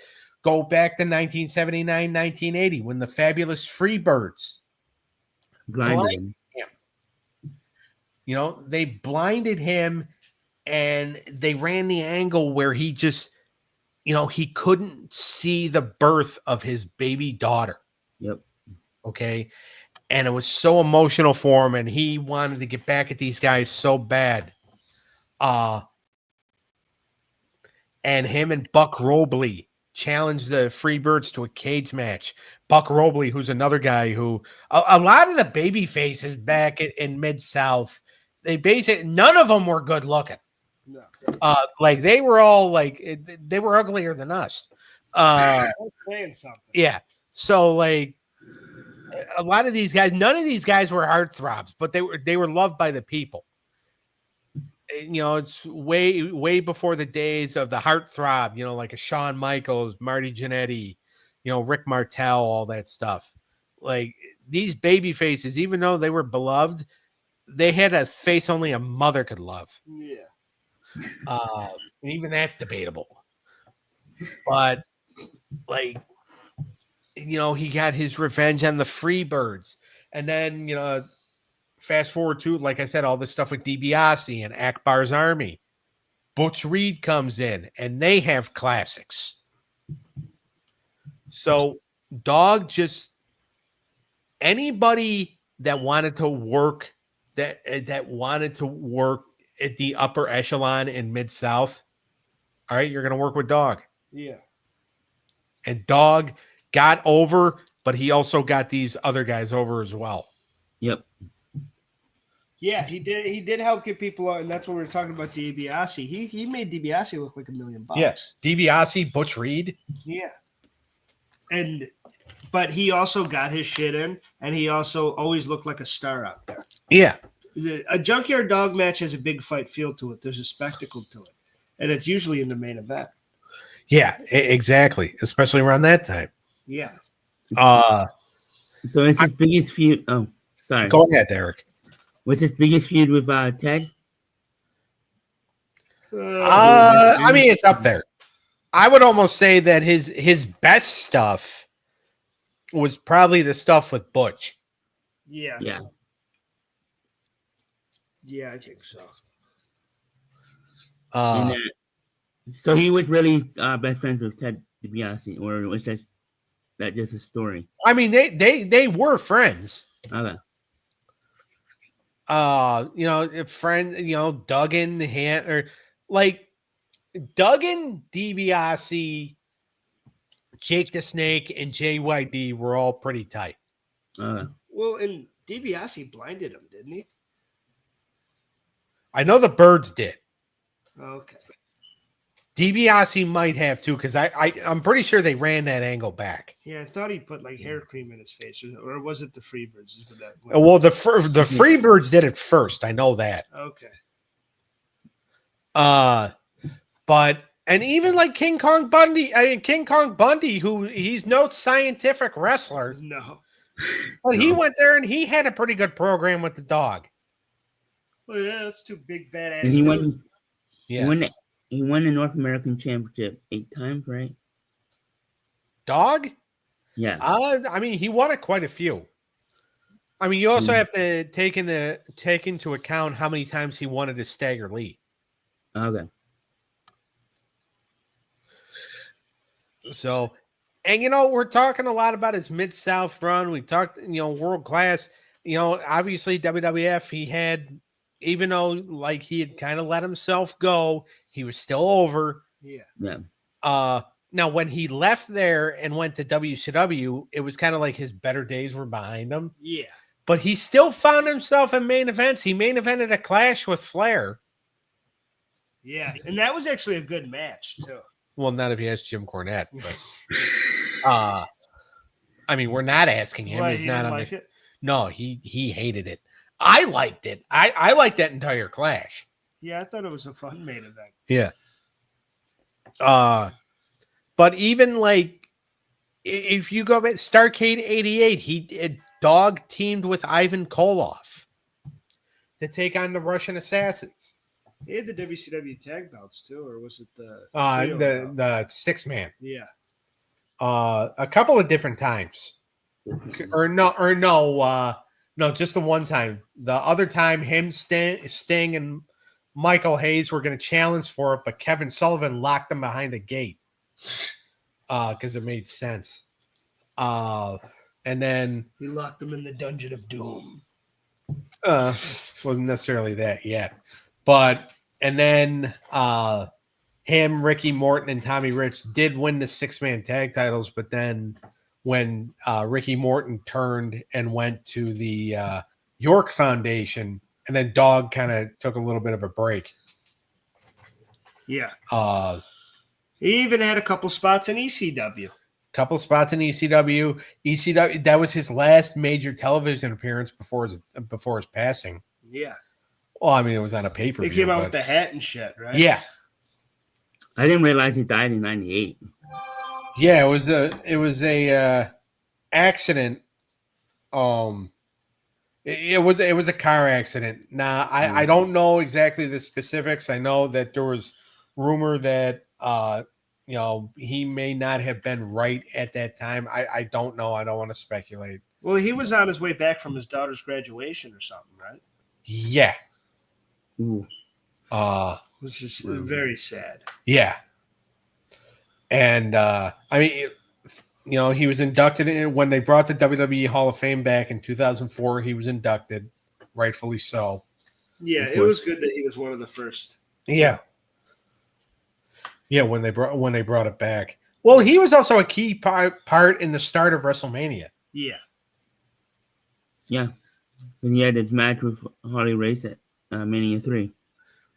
Go back to 1979, 1980 when the Fabulous Freebirds blinded him. They blinded him and they ran the angle where he just, he couldn't see the birth of his baby daughter.
Yep.
Okay. And it was so emotional for him, and he wanted to get back at these guys so bad. And him and Buck Robley challenged the Freebirds to a cage match. Buck Robley, who's another guy who a lot of the baby faces back in Mid-South, none of them were good looking.
No.
They were all they were uglier than us.
Playing something. Yeah.
So a lot of these guys, none of these guys were heartthrobs, but they were loved by the people. It's way before the days of the heartthrob, like a Shawn Michaels, Marty Jannetty, Rick Martel, all that stuff. These baby faces, even though they were beloved, they had a face only a mother could love.
Yeah.
And even that's debatable. But like, he got his revenge on the Freebirds. And then, fast forward to, like I said, all this stuff with DiBiase and Akbar's Army. Butch Reed comes in and they have classics. So Dog just anybody that wanted to work that wanted to work at the upper echelon in Mid-South, all right, you're going to work with Dog.
Yeah.
And Dog got over, but he also got these other guys over as well.
Yep.
Yeah, he did. He did help get people out, and that's what we were talking about. DiBiase. He made DiBiase look like $1 million.
Yes, DiBiase, Butch Reed.
Yeah, but he also got his shit in, and he also always looked like a star out there.
Yeah,
a Junkyard Dog match has a big fight feel to it. There's a spectacle to it, and it's usually in the main event.
Yeah, exactly. Especially around that time.
Yeah.
So it's his biggest feud. Oh, sorry.
Go ahead, Derek.
What's his biggest feud with Ted?
I mean, it's up there. I would almost say that his best stuff was probably the stuff with Butch.
Yeah.
Yeah.
Yeah, I think so.
So he was really best friends with Ted DiBiase, or was that just a story?
I mean, they were friends.
Okay.
Friend, Duggan, or like Duggan, DiBiase, Jake the Snake, and JYD were all pretty tight.
Well, and DiBiase blinded him, didn't he?
I know the Birds did.
Okay.
DiBiase might have too, because I'm pretty sure they ran that angle back.
Yeah, I thought he put like hair cream in his face, or was it the Freebirds?
Well, the Freebirds did it first. I know that.
Okay.
But even like King Kong Bundy, who he's no scientific wrestler.
No.
But he went there and he had a pretty good program with the Dog.
Well, yeah, that's two big badass.
And he won.
Yeah.
He won the North American Championship 8 times, right?
Dog?
Yeah.
I mean, he won it quite a few. I mean, you also have to take into account how many times he wanted to stagger lead.
Okay.
So, and we're talking a lot about his Mid-South run. We talked, world class. Obviously WWF, he had, even though like he had kind of let himself go, he was still over.
Yeah.
Yeah.
Now when he left there and went to WCW, it was kind of like his better days were behind him.
Yeah.
But he still found himself in main events. He main evented a Clash with Flair.
Yeah, and that was actually a good match too.
Well, not if you ask Jim Cornette, but I mean, we're not asking him.
What,
He's not on
it?
No, he hated it. I liked it. I liked that entire Clash.
Yeah, I thought it was a fun main event.
Yeah. But even like if you go back Starrcade 88, Dog teamed with Ivan Koloff to take on the Russian Assassins.
He had the WCW tag belts too, or was it the
6-man?
Yeah.
A couple of different times. No, just the one time. The other time, him, Sting, and Michael Hayes were going to challenge for it, but Kevin Sullivan locked them behind a gate because it made sense. And then
he locked them in the Dungeon of Doom.
Wasn't necessarily that yet, and then him, Ricky Morton, and Tommy Rich did win the 6-man tag titles, but then when Ricky Morton turned and went to the York Foundation, and then Dog kind of took a little bit of a break.
Yeah. He even had a couple spots in ECW.
ECW, that was his last major television appearance before his passing.
Yeah.
Well, I mean, it was on a paper.
He came out with the hat and shit, right?
Yeah.
I didn't realize he died in '98.
Yeah, it was a accident. It was a car accident. Now I don't know exactly the specifics. I know that there was rumor that he may not have been right at that time. I don't know. I don't want to speculate.
Well, he was on his way back from his daughter's graduation or something, right?
Yeah.
Ooh.
Which is very sad.
Yeah. And he was inducted in when they brought the WWE Hall of Fame back in 2004. He was inducted, rightfully so.
Yeah, it was good that he was one of the first.
Yeah. Yeah, when they brought it back. Well, he was also a key part in the start of WrestleMania.
Yeah.
Yeah. And he had his match with Harley Race at Mania 3.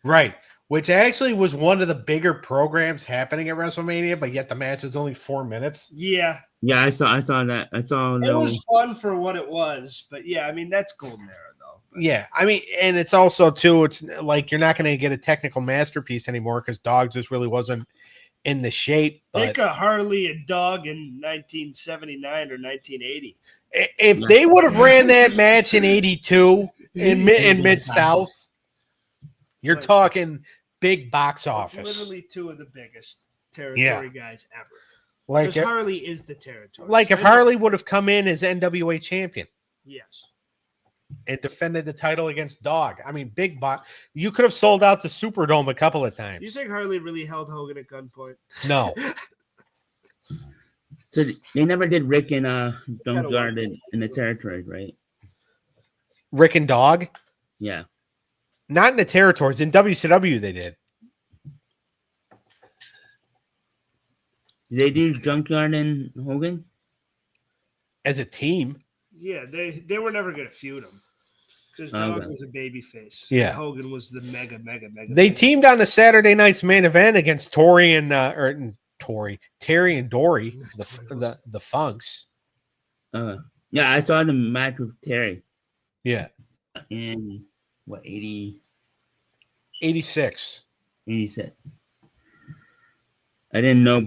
Right. Which actually was one of the bigger programs happening at WrestleMania, but yet the match was only 4 minutes.
Yeah.
Yeah, I saw that. I saw
it was fun for what it was, but yeah, I mean that's golden era though.
Yeah, I mean, and it's also too, it's like you're not going to get a technical masterpiece anymore because Dog just really wasn't in the shape.
Think of Harley and Dog in 1979 or 1980.
If they would have ran that match in 82 in Mid-South, you're talking big box office.
It's literally two of the biggest territory guys ever.
Like
Harley is the territory.
Like if Harley would have come in as NWA champion.
Yes.
And defended the title against Dog. I mean, big box. You could have sold out the Superdome a couple of times.
You think Harley really held Hogan at gunpoint?
No.
So they never did Rick and Junkyard in the territories, right?
Rick and Dog?
Yeah.
Not in the territories. In WCW, they did.
Did they do Junkyard and Hogan?
As a team?
Yeah, they were never going to feud him. Because Dog was a baby face.
Yeah.
Hogan was the mega.
They teamed on the Saturday night's main event against Terry and Dory, the Funks.
Yeah, I saw the match with Terry.
Yeah.
In what, 80?
86.
86. I didn't know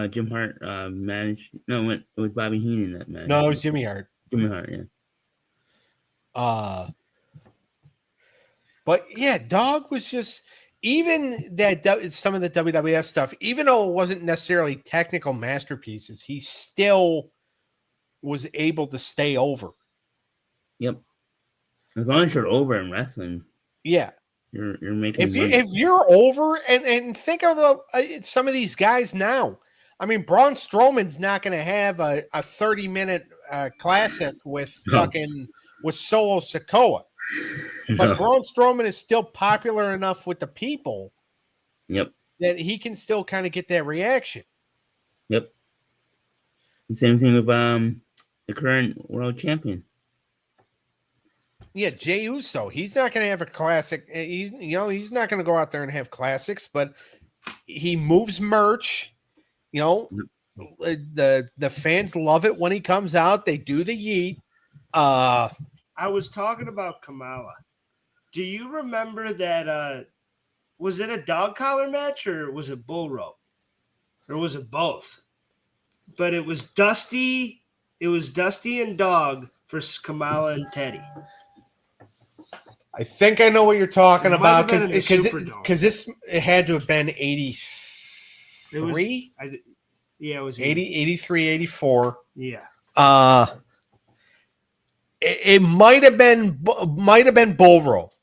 Jim Hart managed. No, it was Bobby Heenan that managed.
No, it was Jimmy Hart.
Jimmy Hart, yeah.
But yeah, Dog was just, even that some of the WWF stuff, even though it wasn't necessarily technical masterpieces, he still was able to stay over.
Yep. As long as you're over in wrestling.
Yeah.
You're making
if you're over and think of some of these guys now. I mean, Braun Strowman's not going to have a 30-minute classic with Solo Sikoa. But Braun Strowman is still popular enough with the people.
Yep.
That he can still kind of get that reaction.
Yep. The same thing with the current world champion.
Yeah, Jey Uso. He's not going to have a classic. He's not going to go out there and have classics, but he moves merch. The fans love it when he comes out. They do the yeet.
I was talking about Kamala. Do you remember that? Was it a dog collar match or was it bull rope? Or was it both? But it was Dusty. It was Dusty and Dog versus Kamala and Teddy.
I think I know what you're talking about because this had to have been 83.
It was
83, 84.
Yeah.
It might have been bull rope.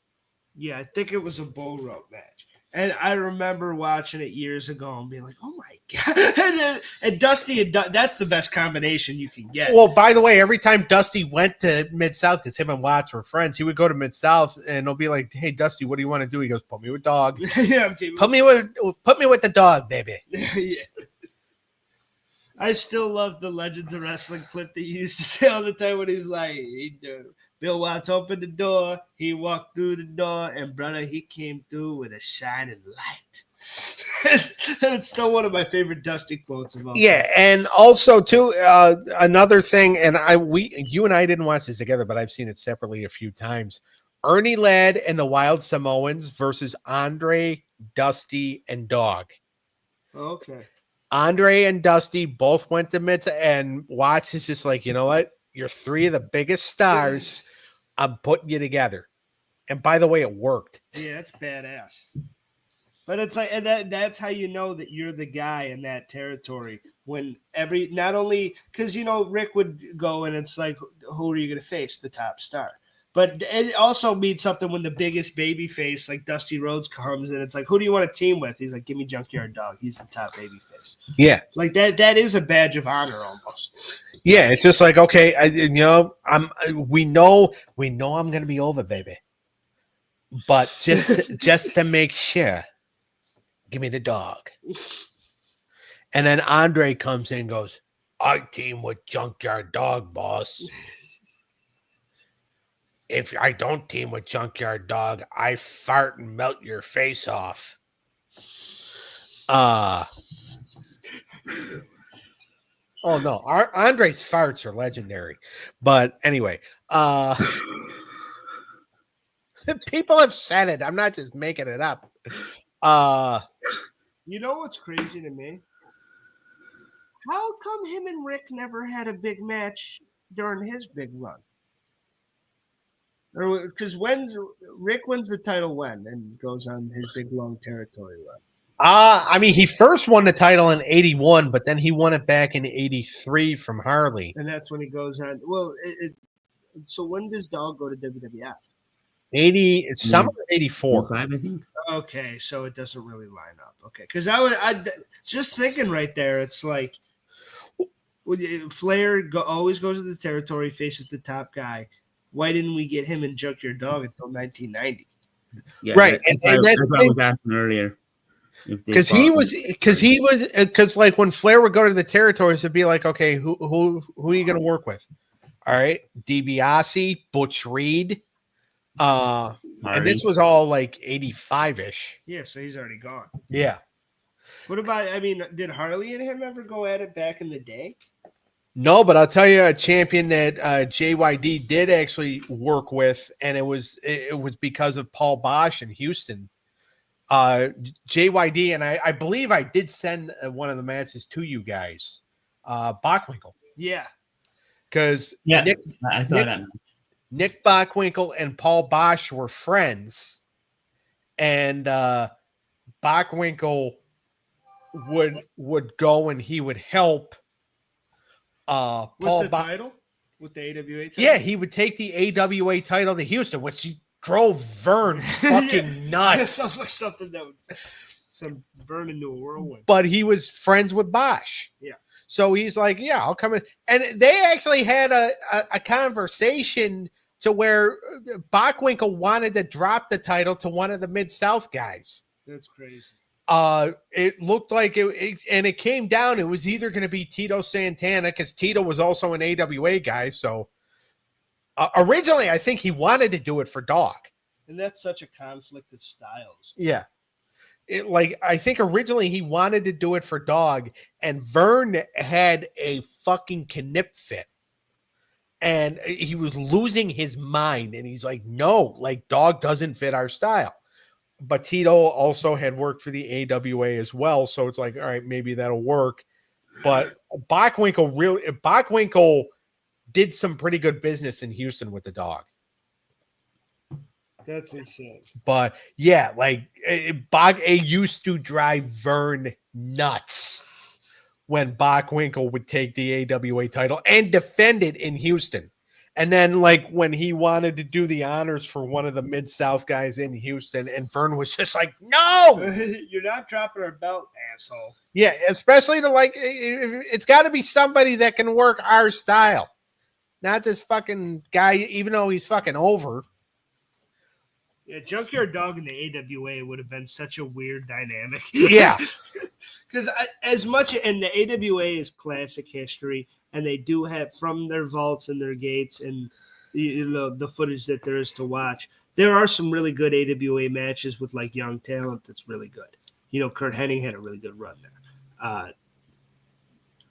Yeah, I think it was a bull rope match. And I remember watching it years ago and being like, oh my God. and Dusty and that's the best combination you can get.
Well, by the way, every time Dusty went to Mid-South, because him and Watts were friends, he would go to Mid-South and they'll be like, hey, Dusty, what do you want to do? He goes, put me with Dog.
Yeah,
put me with the Dog, baby.
Yeah. I still love the Legends of Wrestling clip that he used to say all the time when he's like, Bill Watts opened the door, he walked through the door, and brother, he came through with a shining light. And it's still one of my favorite Dusty quotes of all time.
Yeah, and also too, another thing, and you and I didn't watch this together, but I've seen it separately a few times. Ernie Ladd and the Wild Samoans versus Andre, Dusty, and Dog.
Okay.
Andre and Dusty both went to Mid, and Watts is just like, you know what? You're three of the biggest stars. I'm putting you together. And by the way, it worked.
Yeah, that's badass. But it's like, and that's how you know that you're the guy in that territory. When not only because Rick would go and it's like, who are you going to face? The top star. But it also means something when the biggest baby face like Dusty Rhodes comes and it's like, who do you want to team with? He's like, give me Junkyard Dog. He's the top baby face.
Yeah,
like that is a badge of honor almost.
Yeah, it's just like, okay, we know I'm going to be over, baby. But just to make sure, give me the dog. And then Andre comes in and goes, I team with Junkyard Dog, boss. If I don't team with Junkyard Dog, I fart and melt your face off. Oh, no. Andre's farts are legendary. But anyway, people have said it. I'm not just making it up.
You know what's crazy to me? How come him and Rick never had a big match during his big run? Or because Rick wins the title when and goes on his big long territory run?
I mean, he first won the title in 81, but then he won it back in 83 from Harley.
And that's when he goes on. Well, so when does Dog go to WWF?
It's summer of 84.
5, I think.
Okay, so it doesn't really line up. Okay, because I just thinking right there, it's like Flair always goes to the territory, faces the top guy. Why didn't we get him and Junkyard Dog until 1990?
Yeah,
right,
that's what I was asking earlier.
Because like when Flair would go to the territories, it'd be like, okay, who are you going to work with? All right, DiBiase, Butch Reed, and this was all like 85-ish.
Yeah, so he's already gone.
Yeah.
What about? I mean, did Harley and him ever go at it back in the day?
No, but I'll tell you a champion that JYD did actually work with, and it was because of Paul Bosch in Houston. JYD, and I believe I did send one of the matches to you guys, Bockwinkel.
Yeah.
Because
I saw that.
Nick Bockwinkel and Paul Bosch were friends, and Bockwinkel would go and he would help Paul
with the title? With the AWA title?
Yeah, he would take the AWA title to Houston, which he drove Vern fucking nuts.
That sounds like something that would burn into a whirlwind.
But he was friends with Bosch.
Yeah.
So he's like, yeah, I'll come in. And they actually had a conversation to where Bockwinkel wanted to drop the title to one of the Mid-South guys.
That's crazy.
It looked like it came down. It was either going to be Tito Santana, because Tito was also an AWA guy. So originally, I think he wanted to do it for Dog.
And that's such a conflict of styles.
Yeah. I think originally he wanted to do it for Dog, and Vern had a fucking knip fit. And he was losing his mind. And he's like, no, like Dog doesn't fit our style. But Tito also had worked for the AWA as well. So it's like, all right, maybe that'll work. But Bockwinkel did some pretty good business in Houston with the Dog.
That's insane.
But yeah, like it used to drive Vern nuts when Bockwinkel would take the AWA title and defend it in Houston. And then, like, when he wanted to do the honors for one of the Mid-South guys in Houston, and Vern was just like, no!
You're not dropping our belt, asshole.
Yeah, especially it's got to be somebody that can work our style. Not this fucking guy, even though he's fucking over.
Yeah, Junkyard Dog and the AWA would have been such a weird dynamic.
Yeah.
Because as much, and the AWA is classic history, and they do have from their vaults and their gates and the footage that there is to watch. There are some really good AWA matches with like young talent that's really good. Kurt Hennig had a really good run there.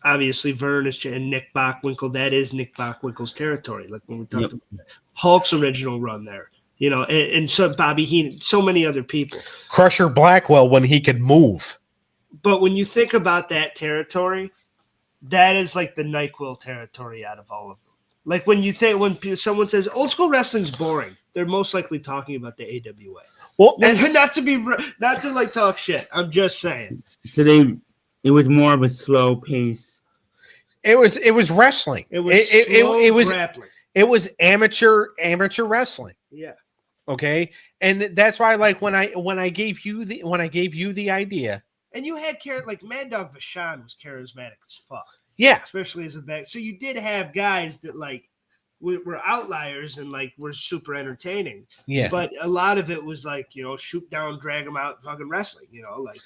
Obviously, Vern and Nick Bockwinkel, that is Nick Bockwinkel's territory. Like when we talked about Hulk's original run there. And so Bobby Heenan, so many other people.
Crusher Blackwell when he could move.
But when you think about that territory, that is like the NyQuil territory out of all of them. Like when someone says old school wrestling's boring, they're most likely talking about the AWA.
Well,
not to like talk shit. I'm just saying.
So it was more of a slow pace.
It was wrestling.
It was grappling.
It was amateur wrestling.
Yeah.
Okay, and that's why, like, when I gave you the idea,
and you had like Mad Dog Vachon was charismatic as fuck.
Yeah,
especially as a back. So you did have guys that like were outliers and like were super entertaining.
Yeah,
but a lot of it was like, you know, shoot down, drag them out, fucking wrestling. You know, like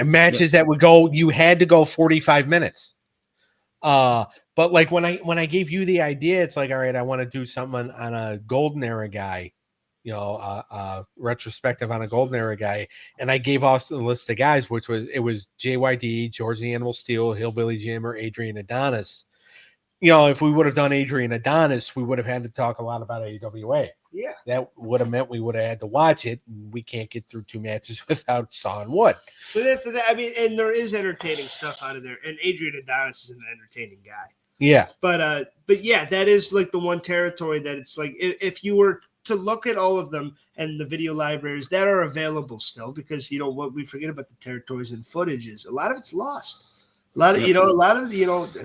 matches that would go. You had to go 45 minutes. But like when I gave you the idea, it's like, all right, I want to do something on a golden era guy. You know, retrospective on a golden era guy, and I gave off the list of guys, which was JYD, George the Animal Steel, Hillbilly Jim, or Adrian Adonis. You know, if we would have done Adrian Adonis, we would have had to talk a lot about AWA.
Yeah,
that would have meant we would have had to watch it. We can't get through 2 matches without sawing wood.
But that's I mean, and there is entertaining stuff out of there, and Adrian Adonis is an entertaining guy.
Yeah,
but yeah, that is like the one territory that it's like if you were to look at all of them and the video libraries that are available still, because, you know, what we forget about the territories and footage is a lot of it's lost. A lot of, you know, WWE.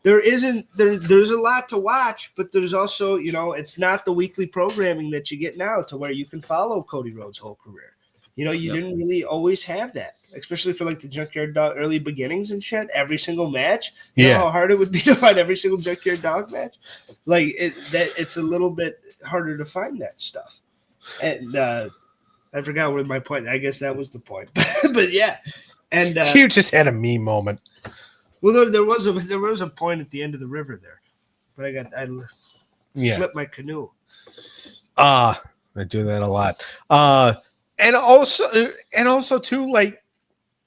There's a lot to watch, but there's also, you know, it's not the weekly programming that you get now to where you can follow Cody Rhodes' whole career. You know, you didn't really always have that, especially for like the Junkyard Dog early beginnings and shit. Every single match, you know how hard it would be to find every single Junkyard Dog match. Like it's a little bit harder to find that stuff. And I forgot what my point. I guess that was the point. But yeah, and
you just had a me moment.
Well, there was a point at the end of the river there, but I flipped my canoe.
I do that a lot. And also too, like,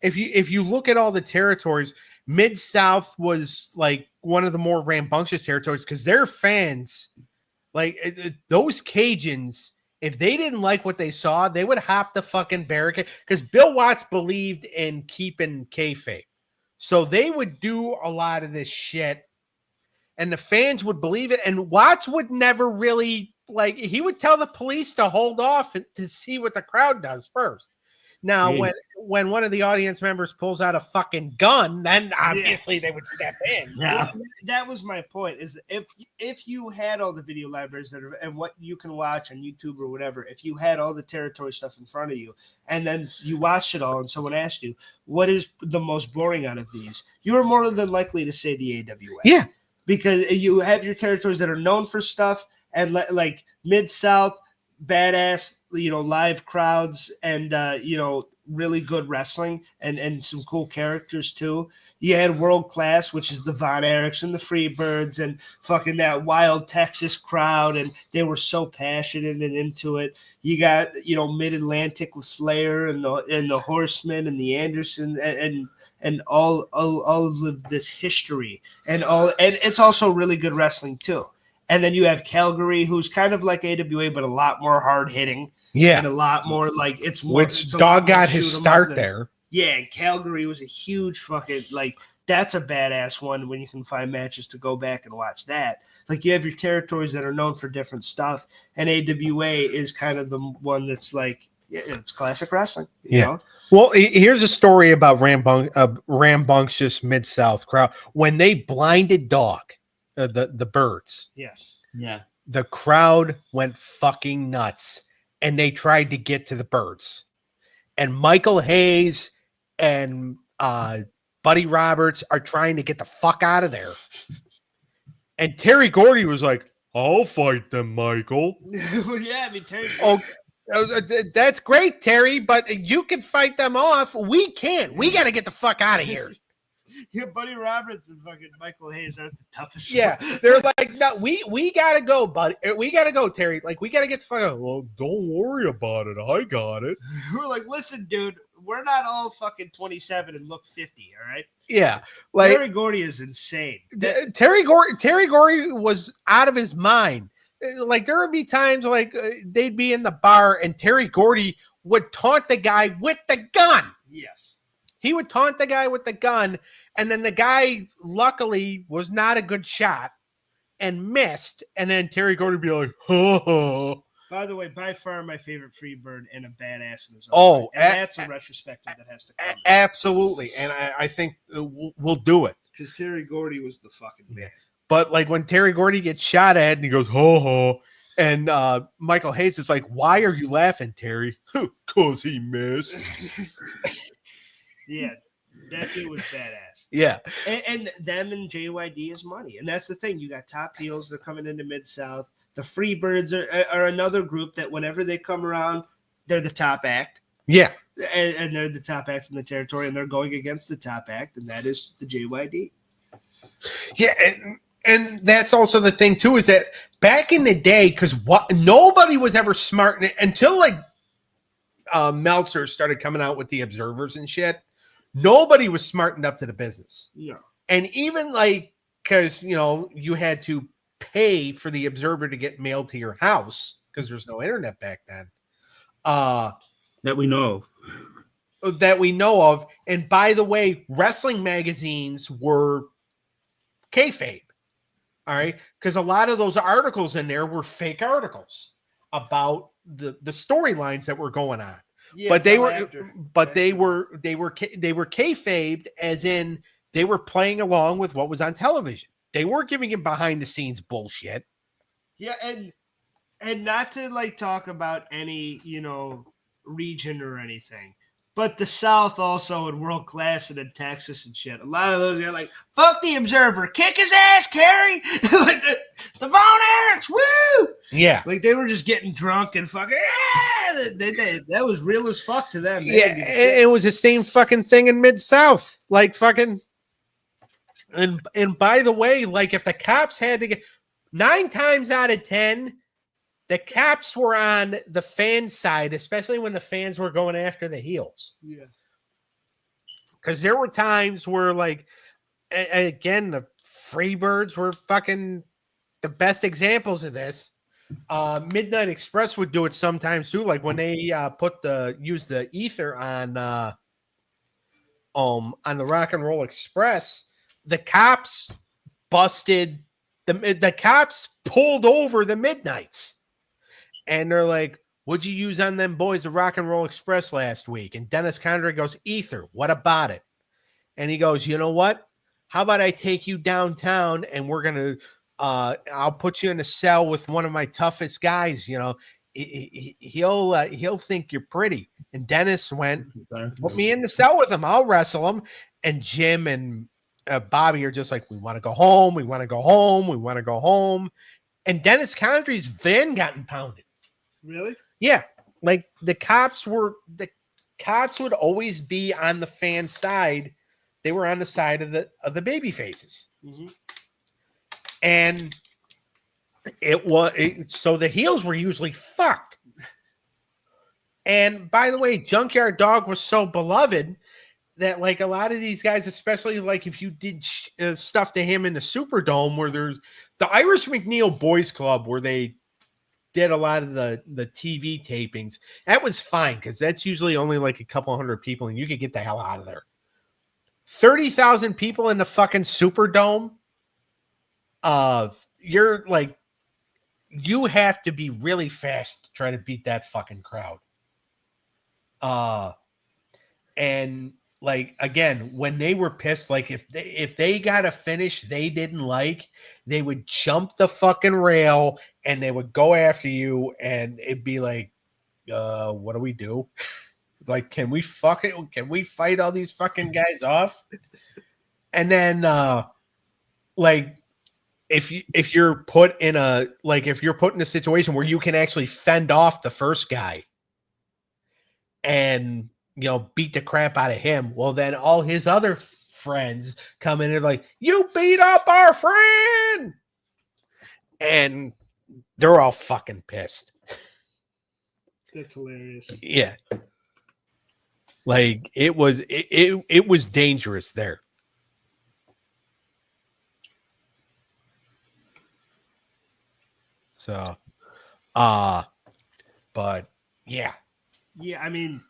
if you look at all the territories, Mid-South was like one of the more rambunctious territories because their fans, like those Cajuns, if they didn't like what they saw, they would hop the fucking barricade, because Bill Watts believed in keeping kayfabe. So they would do a lot of this shit, and the fans would believe it. And Watts would never really, like, he would tell the police to hold off to see what the crowd does first. Now, when one of the audience members pulls out a fucking gun, then obviously they would step in.
Yeah, that was my point. Is if you had all the video libraries that are and what you can watch on YouTube or whatever, if you had all the territory stuff in front of you, and then you watched it all, and someone asked you what is the most boring out of these, you are more than likely to say the AWA.
Yeah,
because you have your territories that are known for stuff, and like Mid-South, badass, you know, live crowds, and you know, really good wrestling and some cool characters too. You had World Class, which is the Von Erichs and the Freebirds and fucking that wild Texas crowd, and they were so passionate and into it. You got, you know, Mid-Atlantic with Flair and the Horsemen and the Anderson and all of this history and it's also really good wrestling too. And then you have Calgary, who's kind of like AWA, but a lot more hard hitting.
Yeah.
And a lot more like it's more.
Which Dog got his start there.
Yeah. And Calgary was a huge fucking, like, that's a badass one when you can find matches to go back and watch that. Like, you have your territories that are known for different stuff. And AWA is kind of the one that's like, it's classic wrestling. You know?
Well, here's a story about rambunctious Mid-South crowd. When they blinded Dog, the Birds.
Yes.
Yeah.
The crowd went fucking nuts, and they tried to get to the Birds. And Michael Hayes and Buddy Roberts are trying to get the fuck out of there. And Terry Gordy was like, I'll fight them, Michael.
Well, yeah, I mean, Terry.
That's great, Terry, but you can fight them off. We can't. We got to get the fuck out of here.
Yeah, Buddy Roberts and fucking Michael Hayes aren't the toughest.
Yeah, they're like, no, we gotta go, buddy. We gotta go, Terry. Like, we gotta get the fuck out. Well, don't worry about it. I got it.
We're like, listen, dude, we're not all fucking 27 and look 50, all right?
Yeah, like
Terry Gordy is insane.
Terry Gordy was out of his mind. Like, there would be times like they'd be in the bar and Terry Gordy would taunt the guy with the gun.
Yes,
he would taunt the guy with the gun. And then the guy, luckily, was not a good shot. and missed, and then Terry Gordy be like, "Ha."
By the way, by far my favorite Freebird and a badass in his own
Oh,
right. And that's a retrospective that has to come.
Absolutely, and I think we'll do it.
Because Terry Gordy was the fucking man.
But like when Terry Gordy gets shot at and he goes, "Ho ho," and Michael Hayes is like, "Why are you laughing, Terry?" "'Cause he missed."
Yeah, that dude was badass.
Yeah,
and them and JYD is money, and that's the thing. You got top heels; they're coming into Mid-South. The Freebirds are another group that whenever they come around, they're the top act.
Yeah,
and they're the top act in the territory, and they're going against the top act, and that is the JYD.
Yeah, and that's also the thing too, is that back in the day, because nobody was ever smart until like Meltzer started coming out with the observers and shit. Nobody was smartened up to the business.
Yeah,
and even like because you had to pay for the observer to get mailed to your house because there's no internet back then.
That we know of. And by the way, wrestling magazines were kayfabe. All right. Because a lot of those articles in there were fake articles about the storylines that were going on. Yeah, but they were kayfabed, as in they were playing along with what was on television. They weren't giving him behind the scenes bullshit.
Yeah, and not to like talk about any, region or anything, but the South also in world class and in Texas and shit. A lot of those are like, fuck the Observer, kick his ass, Kerry. Like the Von Erichs, woo!
Yeah.
Like they were just getting drunk and fucking, that was real as fuck to them.
Yeah, it was the same fucking thing in Mid-South. Like fucking, and by the way, like if the cops had to get 9 times out of 10, the cops were on the fan side, especially when the fans were going after the heels.
Yeah.
Because there were times where, like, again, the Freebirds were fucking the best examples of this. Midnight Express would do it sometimes too. Like when they use the ether on the Rock and Roll Express, the cops busted the cops pulled over the Midnights. And they're like, "What'd you use on them boys of Rock and Roll Express last week?" And Dennis Condrey goes, "Ether. What about it?" And he goes, "You know what? How about I take you downtown and we're going to, I'll put you in a cell with one of my toughest guys. He'll think you're pretty." And Dennis went, "Put me in the cell with him. I'll wrestle him." And Jim and Bobby are just like, "We want to go home. We want to go home. We want to go home." And Dennis Condrey's van got impounded.
Really?
Yeah. Like the cops would always be on the fan side. They were on the side of the baby faces.
Mm-hmm.
And so the heels were usually fucked. And by the way, Junkyard Dog was so beloved that like a lot of these guys, especially like if you did stuff to him in the Superdome, where there's the Irish McNeil Boys Club, where they did a lot of the TV tapings, that was fine because that's usually only like a couple hundred people and you could get the hell out of there. 30,000 people in the fucking Superdome. You're like, you have to be really fast to try to beat that fucking crowd. And like, again, when they were pissed, like if they got a finish they didn't like, they would jump the fucking rail and they would go after you and it'd be like, what do we do? Like, can we fight all these fucking guys off? And then, like, if you're put in a situation where you can actually fend off the first guy and, beat the crap out of him, well, then all his other friends come in and like, "You beat up our friend." And they're all fucking pissed.
That's hilarious.
Yeah. Like it was dangerous there. So, but yeah.
Yeah, I mean,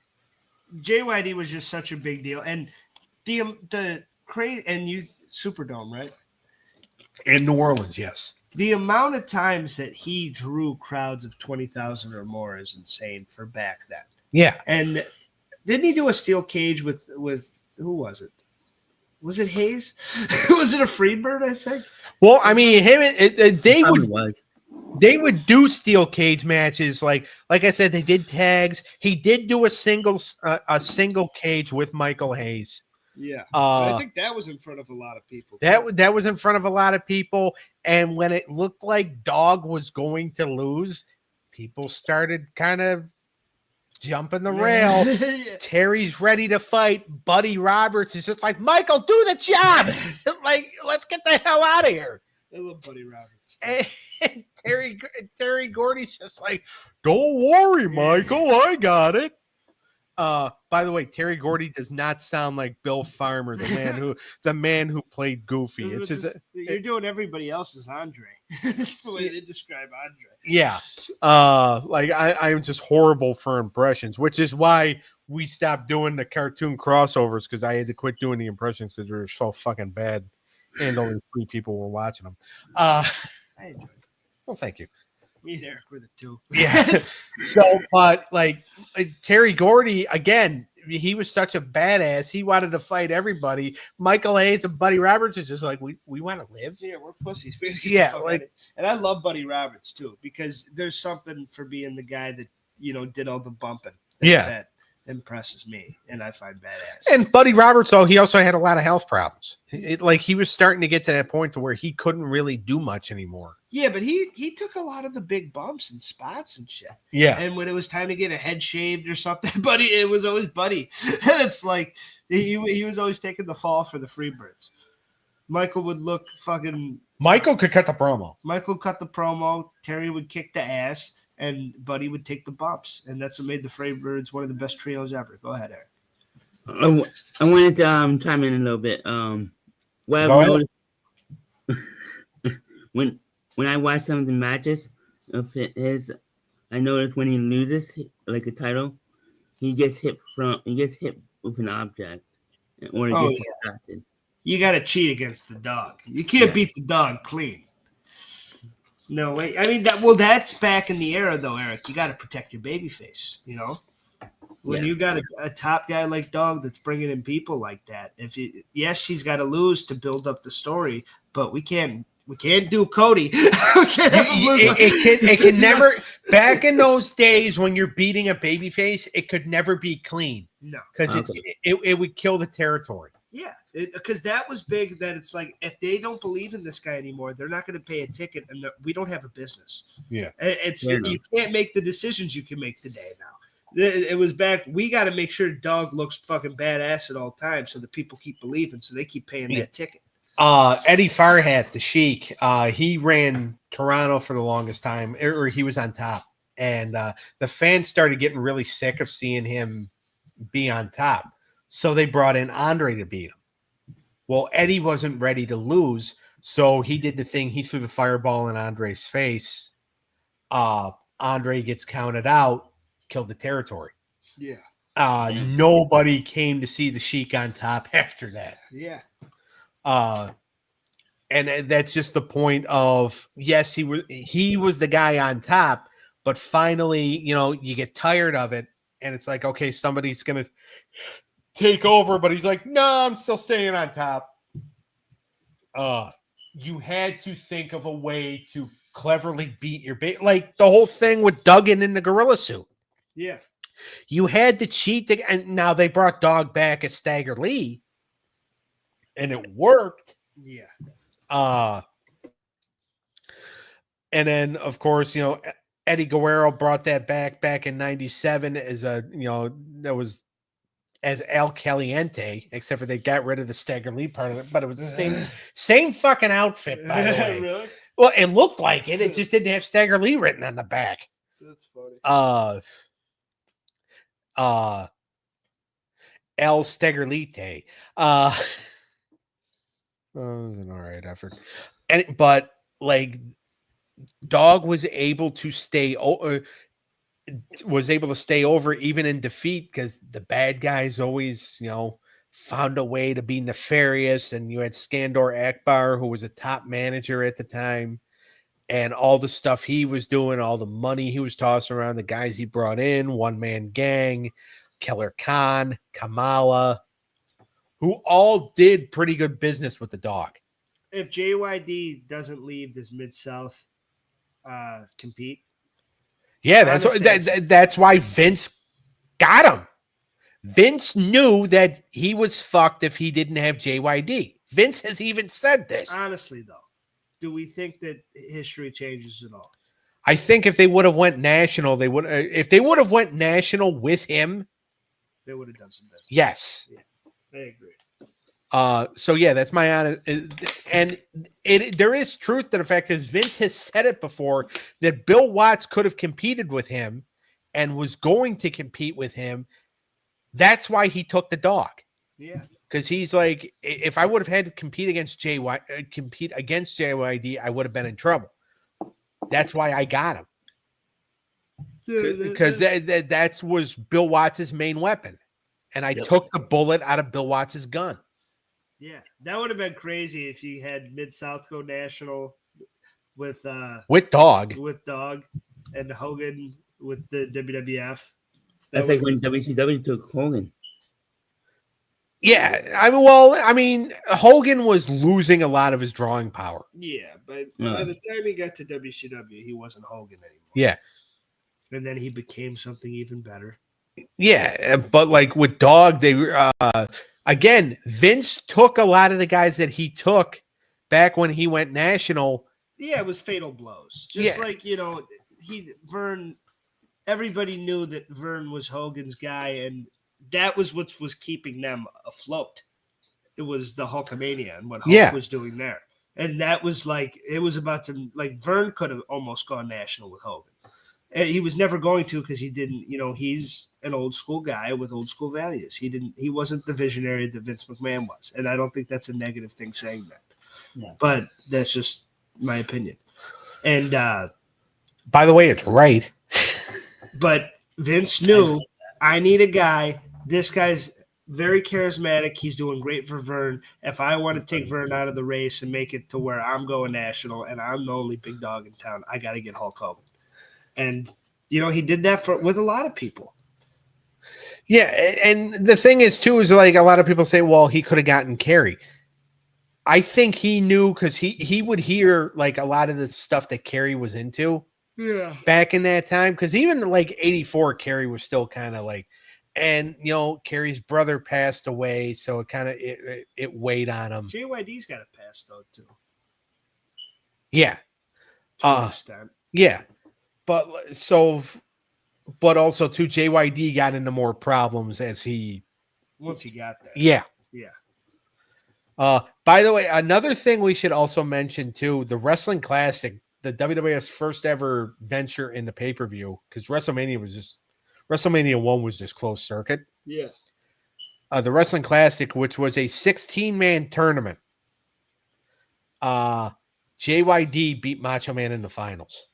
JYD was just such a big deal, and the crazy and you Superdome, right?
In New Orleans, yes.
The amount of times that he drew crowds of 20,000 or more is insane for back then.
Yeah.
And didn't he do a steel cage with who was it? Was it Hayes? Was it a Freebird, I think?
Well, I mean, they would do steel cage matches. Like I said, they did tags. He did do a single cage with Michael Hayes.
Yeah. I think that was in front of a lot of people.
That was in front of a lot of people. And when it looked like Dog was going to lose, people started kind of jumping the rail. Yeah. Terry's ready to fight. Buddy Roberts is just like, Michael, do the job. Like, let's get the hell out of here.
I love Buddy Roberts.
And Terry Gordy's just like, don't worry, Michael, I got it. By the way, Terry Gordy does not sound like Bill Farmer, the man who played Goofy.
You're doing everybody else's Andre. That's the way they describe Andre.
Yeah. I'm just horrible for impressions, which is why we stopped doing the cartoon crossovers, because I had to quit doing the impressions because they were so fucking bad, and only 3 people were watching them.
I enjoyed it.
Well, thank you.
Me and Eric were the 2.
Yeah. So, but like Terry Gordy, again, he was such a badass. He wanted to fight everybody. Michael Hayes and Buddy Roberts are just like, we want to live.
Yeah, we're pussies. And I love Buddy Roberts too, because there's something for being the guy that, did all the bumping. That impresses me, and I find badass.
And Buddy Roberts, though, he also had a lot of health problems. He was starting to get to that point to where he couldn't really do much anymore.
Yeah, but he took a lot of the big bumps and spots and shit.
Yeah.
And when it was time to get a head shaved or something, it was always Buddy. And it's like he was always taking the fall for the Freebirds. Michael would look fucking.
Michael could cut the promo.
Michael cut the promo. Terry would kick the ass, and Buddy would take the bumps. And that's what made the Freebirds one of the best trios ever. Go ahead, Eric.
I wanted to chime in a little bit. When I watch some of the matches of his, I noticed when he loses like a title, he gets hit with an object, or he gets distracted.
You got to cheat against the dog. You can't beat the dog clean. No way. I mean, that's back in the era, though, Eric. You got to protect your baby face, When you got a top guy like Dog that's bringing in people like that, she's got to lose to build up the story, but we can't do Cody.
It can never. Back in those days when you're beating a baby face, it could never be clean.
No,
because it would kill the territory.
Yeah, because that was big. That it's like, if they don't believe in this guy anymore, they're not going to pay a ticket, and we don't have a business.
Yeah,
you can't make the decisions you can make today now. It was back. We got to make sure Dog looks fucking badass at all times, so that people keep believing, so they keep paying that ticket.
Eddie Farhat, the Sheik, he ran Toronto for the longest time, or he was on top, and the fans started getting really sick of seeing him be on top, so they brought in Andre to beat him. Well, Eddie wasn't ready to lose, so he did the thing. He threw the fireball in Andre's face. Andre gets counted out, killed the territory.
Yeah.
Nobody came to see the Sheik on top after that.
Yeah.
And that's just the point of, yes, he was the guy on top, but finally, you get tired of it, and it's like, okay, somebody's gonna take over, but he's like, no, I'm still staying on top. You had to think of a way to cleverly beat your like the whole thing with Duggan in the gorilla suit.
Yeah,
you had to cheat, and now they brought Dog back as Stagger Lee. And it worked.
Yeah.
And then, of course, Eddie Guerrero brought that back in '97 as that was as El Caliente, except for they got rid of the Stagger Lee part of it, but it was the same fucking outfit, by the way. Really? Well, it looked like it. It just didn't have Stagger Lee written on the back.
That's funny.
El Staggerlite. It was an all right effort. But like Dog was able to stay over even in defeat, because the bad guys always, found a way to be nefarious. And you had Skandor Akbar, who was a top manager at the time. and all the stuff he was doing, all the money he was tossing around, the guys he brought in, One Man Gang, Killer Khan, Kamala, who all did pretty good business with the dog.
If JYD doesn't leave, does Mid-South compete?
Yeah, that's why Vince got him. Vince knew that he was fucked if he didn't have JYD. Vince has even said this.
Honestly, though, do we think that history changes at all?
I think if they would have went national, they would. If they would have went national with him,
they would have done some business.
Yes,
yeah, I agree.
So yeah, that's my honest. And there is truth to the fact that Vince has said it before that Bill Watts could have competed with him and was going to compete with him. That's why he took the dog.
Yeah.
Because he's like, if I would have had to compete against JYD, I would have been in trouble. That's why I got him. Because that was Bill Watts' main weapon. And I took the bullet out of Bill Watts' gun.
Yeah. That would have been crazy if you had Mid-South go national with
Dog.
With Dog and Hogan with the WWF.
That's like when WCW took Hogan.
Yeah, I mean, Hogan was losing a lot of his drawing power.
Yeah, but by the time he got to WCW, he wasn't Hogan anymore.
Yeah.
And then he became something even better.
Yeah, but like with Dog, they again, Vince took a lot of the guys that he took back when he went national.
Yeah, it was fatal blows. Just like, Vern, everybody knew that Vern was Hogan's guy, and that was what was keeping them afloat. It was the Hulkamania and what Hulk was doing there. And that was like, it was about to, like, Vern could have almost gone national with Hogan. And he was never going to because he didn't, he's an old school guy with old school values. He wasn't the visionary that Vince McMahon was. And I don't think that's a negative thing saying that.
Yeah.
But that's just my opinion. And
by the way, it's right.
But Vince knew, I need a guy. This guy's very charismatic. He's doing great for Vern. If I want to take Vern out of the race and make it to where I'm going national and I'm the only big dog in town, I got to get Hulk Hogan. And, he did that with a lot of people.
Yeah, and the thing is, too, is like a lot of people say, well, he could have gotten Kerry. I think he knew because he would hear like a lot of the stuff that Kerry was into back in that time. Because even like 84, Kerry was still kind of like, and, Kerry's brother passed away, so it kind of it weighed on him.
JYD's got a pass, though, too.
Yeah. Yeah. But also, too, JYD got into more problems once he
got there.
Yeah.
Yeah.
By the way, another thing we should also mention, too, the Wrestling Classic, the WWF's first ever venture in the pay-per-view, because WrestleMania 1 was just closed circuit.
Yeah.
The Wrestling Classic, which was a 16-man tournament. JYD beat Macho Man in the finals.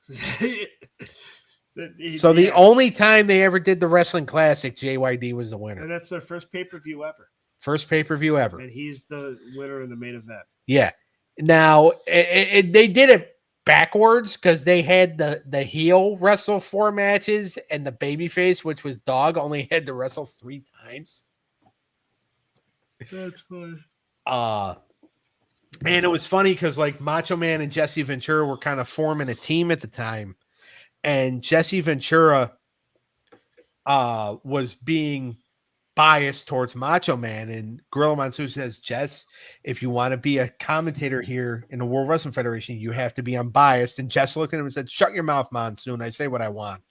So the only time they ever did the Wrestling Classic, JYD was the winner.
And that's their first pay-per-view ever.
First pay-per-view ever.
And he's the winner in the main event.
Yeah. Now, they did it backwards because they had the heel wrestle 4 matches and the babyface, which was Dog, only had to wrestle 3 times.
That's funny.
And it was funny because like Macho Man and Jesse Ventura were kind of forming a team at the time, and Jesse Ventura was being biased towards Macho Man, and Gorilla Monsoon says, Jess, if you want to be a commentator here in the World Wrestling Federation, you have to be unbiased. And Jess looked at him and said, shut your mouth, Monsoon. I say what I want.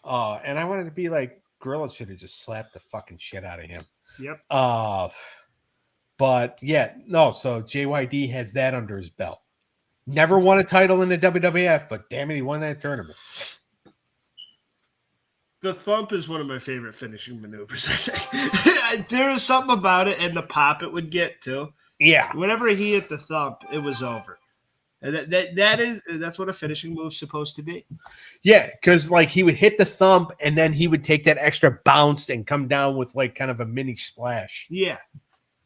And I wanted to be like, Gorilla should have just slapped the fucking shit out of him.
Yep.
But yeah, no, so JYD has that under his belt. Never won a title in the WWF, but damn it, he won that tournament.
The thump is one of my favorite finishing maneuvers. There was something about it and the pop it would get too.
Yeah.
Whenever he hit the thump, it was over. And that's what a finishing move's supposed to be.
Yeah, because like he would hit the thump and then he would take that extra bounce and come down with like kind of a mini splash.
Yeah.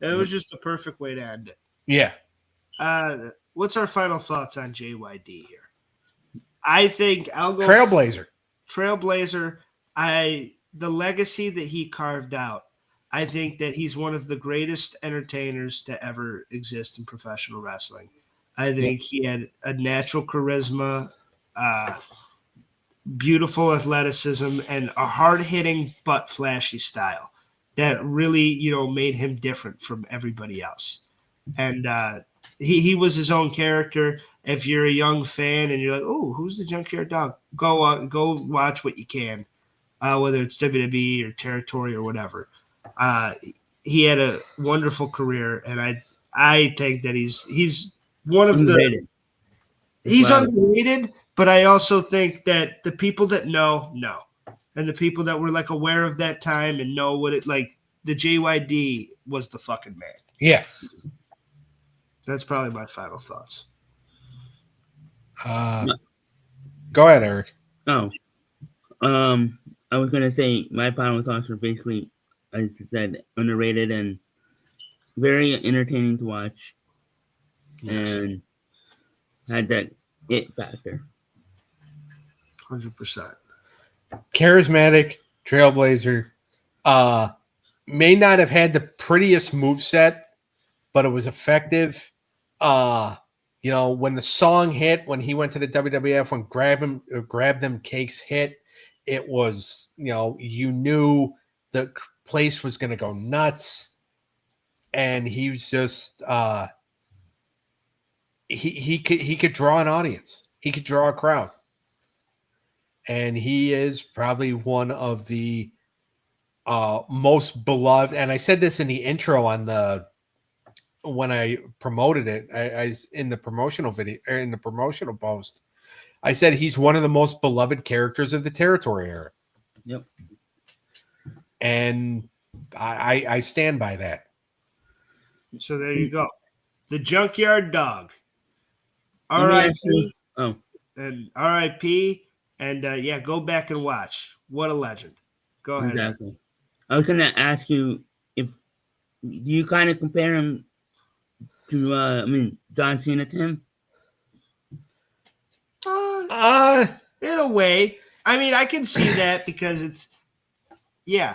And it was just the perfect way to end it.
Yeah.
what's our final thoughts on JYD here? I think I'll go
Trailblazer.
The legacy that he carved out, I think that he's one of the greatest entertainers to ever exist in professional wrestling. I think he had a natural charisma, beautiful athleticism, and a hard-hitting but flashy style that really, made him different from everybody else. And he was his own character. If you're a young fan and you're like, oh, who's the Junkyard Dog? Go watch what you can, whether it's WWE or Territory or whatever. He had a wonderful career, and I think that he's one of
Underrated.
He's underrated, but I also think that the people that know, and the people that were like aware of that time and know what it like, the JYD was the fucking man.
Yeah.
That's probably my final thoughts.
Go ahead, Eric.
Oh, I was gonna say my final thoughts were basically, as I said, underrated and very entertaining to watch, and had that it factor.
100%.
Charismatic, trailblazer. May not have had the prettiest moveset, but it was effective. When the song hit, when he went to the WWF, when Grab Them Cakes hit, it was, you knew the place was going to go nuts. And he was just, he could draw an audience. He could draw a crowd. And he is probably one of the most beloved. And I said this in the intro when I promoted it, I in the promotional video, or in the promotional post, I said he's one of the most beloved characters of the Territory era.
Yep.
And I stand by that.
So there you go. The Junkyard Dog. R.I.P. And R.I.P. And go back and watch. What a legend. Go ahead.
Exactly. I was gonna ask you do you kind of compare him to John Cena to him?
In a way. I mean, I can see that because it's in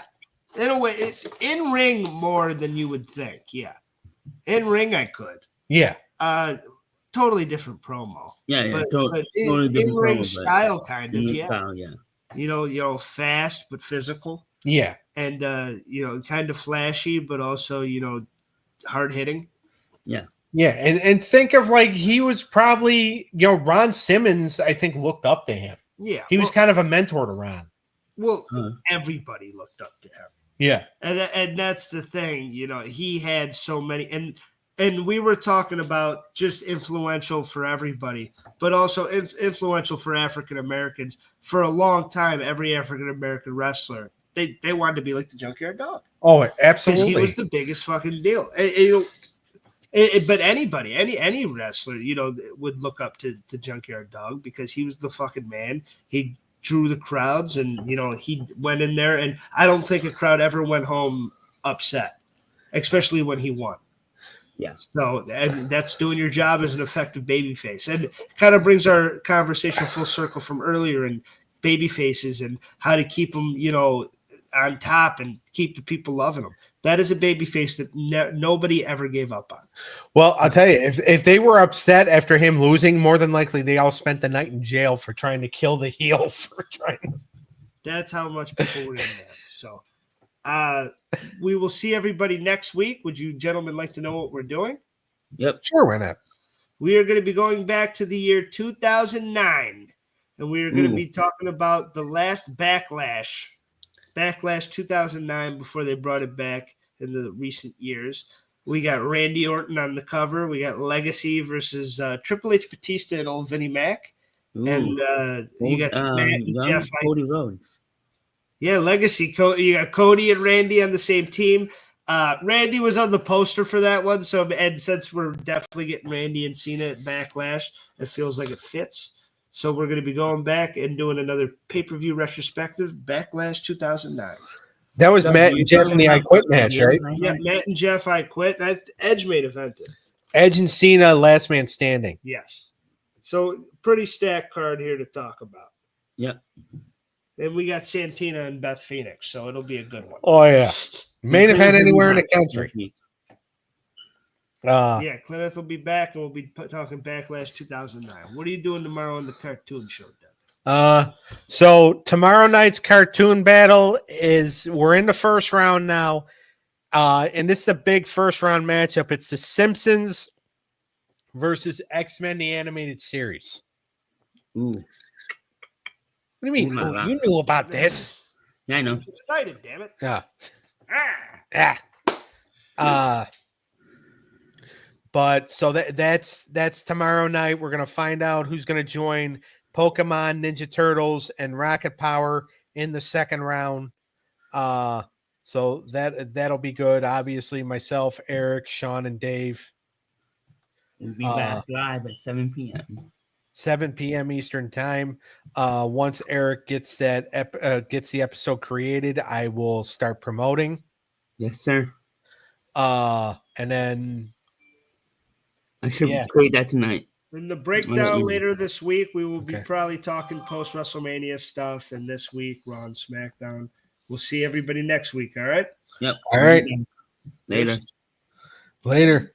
a way, in ring more than you would think. Yeah. In ring I could.
Yeah.
Totally different promo.
Yeah,
but
totally different
in ring
promo,
style kind of, yeah.
Style, yeah.
Fast but physical.
Yeah.
And kind of flashy, but also, hard hitting.
Yeah.
Yeah. And think of he was probably, Ron Simmons, I think, looked up to him.
Yeah.
He was kind of a mentor to Ron.
Well, everybody looked up to him.
Yeah.
And that's the thing, he had so many, and we were talking about just influential for everybody, but also influential for African Americans. For a long time, every African American wrestler, they wanted to be like the Junkyard Dog.
Oh, absolutely.
Because he was the biggest fucking deal. But anybody, any wrestler, would look up to Junkyard Dog because he was the fucking man. He drew the crowds, and he went in there, and I don't think a crowd ever went home upset, especially when he won.
Yeah.
So, and that's doing your job as an effective babyface, and it kind of brings our conversation full circle from earlier and babyfaces and how to keep them, on top and keep the people loving them. That is a babyface that nobody ever gave up on.
Well, I'll tell you, if they were upset after him losing, more than likely they all spent the night in jail for trying to kill the heel for trying.
That's how much people were in there. So, we will see everybody next week. Would you gentlemen like to know what we're doing?
Yep.
Sure, why not?
We are going to be going back to the year 2009, and we are going to be talking about the last Backlash 2009 before they brought it back in the recent years. We got Randy Orton on the cover. We got Legacy versus Triple H, Batista, and old Vinnie Mac.
Ooh.
And you got Matt and Jeff.
Cody Rhodes.
Yeah, Legacy. You got Cody and Randy on the same team. Randy was on the poster for that one. And since we're definitely getting Randy and Cena at Backlash, it feels like it fits. So we're going to be going back and doing another pay-per-view retrospective, Backlash 2009.
That was Matt and Jeff in the I Quit match, right?
Yeah, Matt and Jeff I Quit. Edge main evented.
Edge and Cena, last man standing.
Yes. So pretty stacked card here to talk about.
Yep.
And we got Santina and Beth Phoenix, so it'll be a good one.
Oh yeah, main event anywhere in the country.
Yeah, Cleneth will be back, and we'll be talking Backlash 2009. What are you doing tomorrow on the cartoon show, Doug?
So tomorrow night's cartoon battle we're in the first round now. And this is a big first round matchup. It's the Simpsons versus X-Men, the animated series.
Ooh.
What do you mean? Oh, you knew about this.
Yeah, I know.
I'm excited, damn it.
Yeah.
Ah.
But so that's tomorrow night. We're gonna find out who's gonna join Pokemon, Ninja Turtles, and Rocket Power in the second round. So that'll be good. Obviously, myself, Eric, Sean, and Dave.
We'll be back live at 7 p.m.
7 p.m. Eastern time. Once Eric gets the episode created, I will start promoting.
Yes, sir.
And then
I should create that tonight.
In the breakdown later this week, we will be probably talking post WrestleMania stuff, and this week Raw and SmackDown. We'll see everybody next week. All right.
Yep.
All right.
Later.
Later.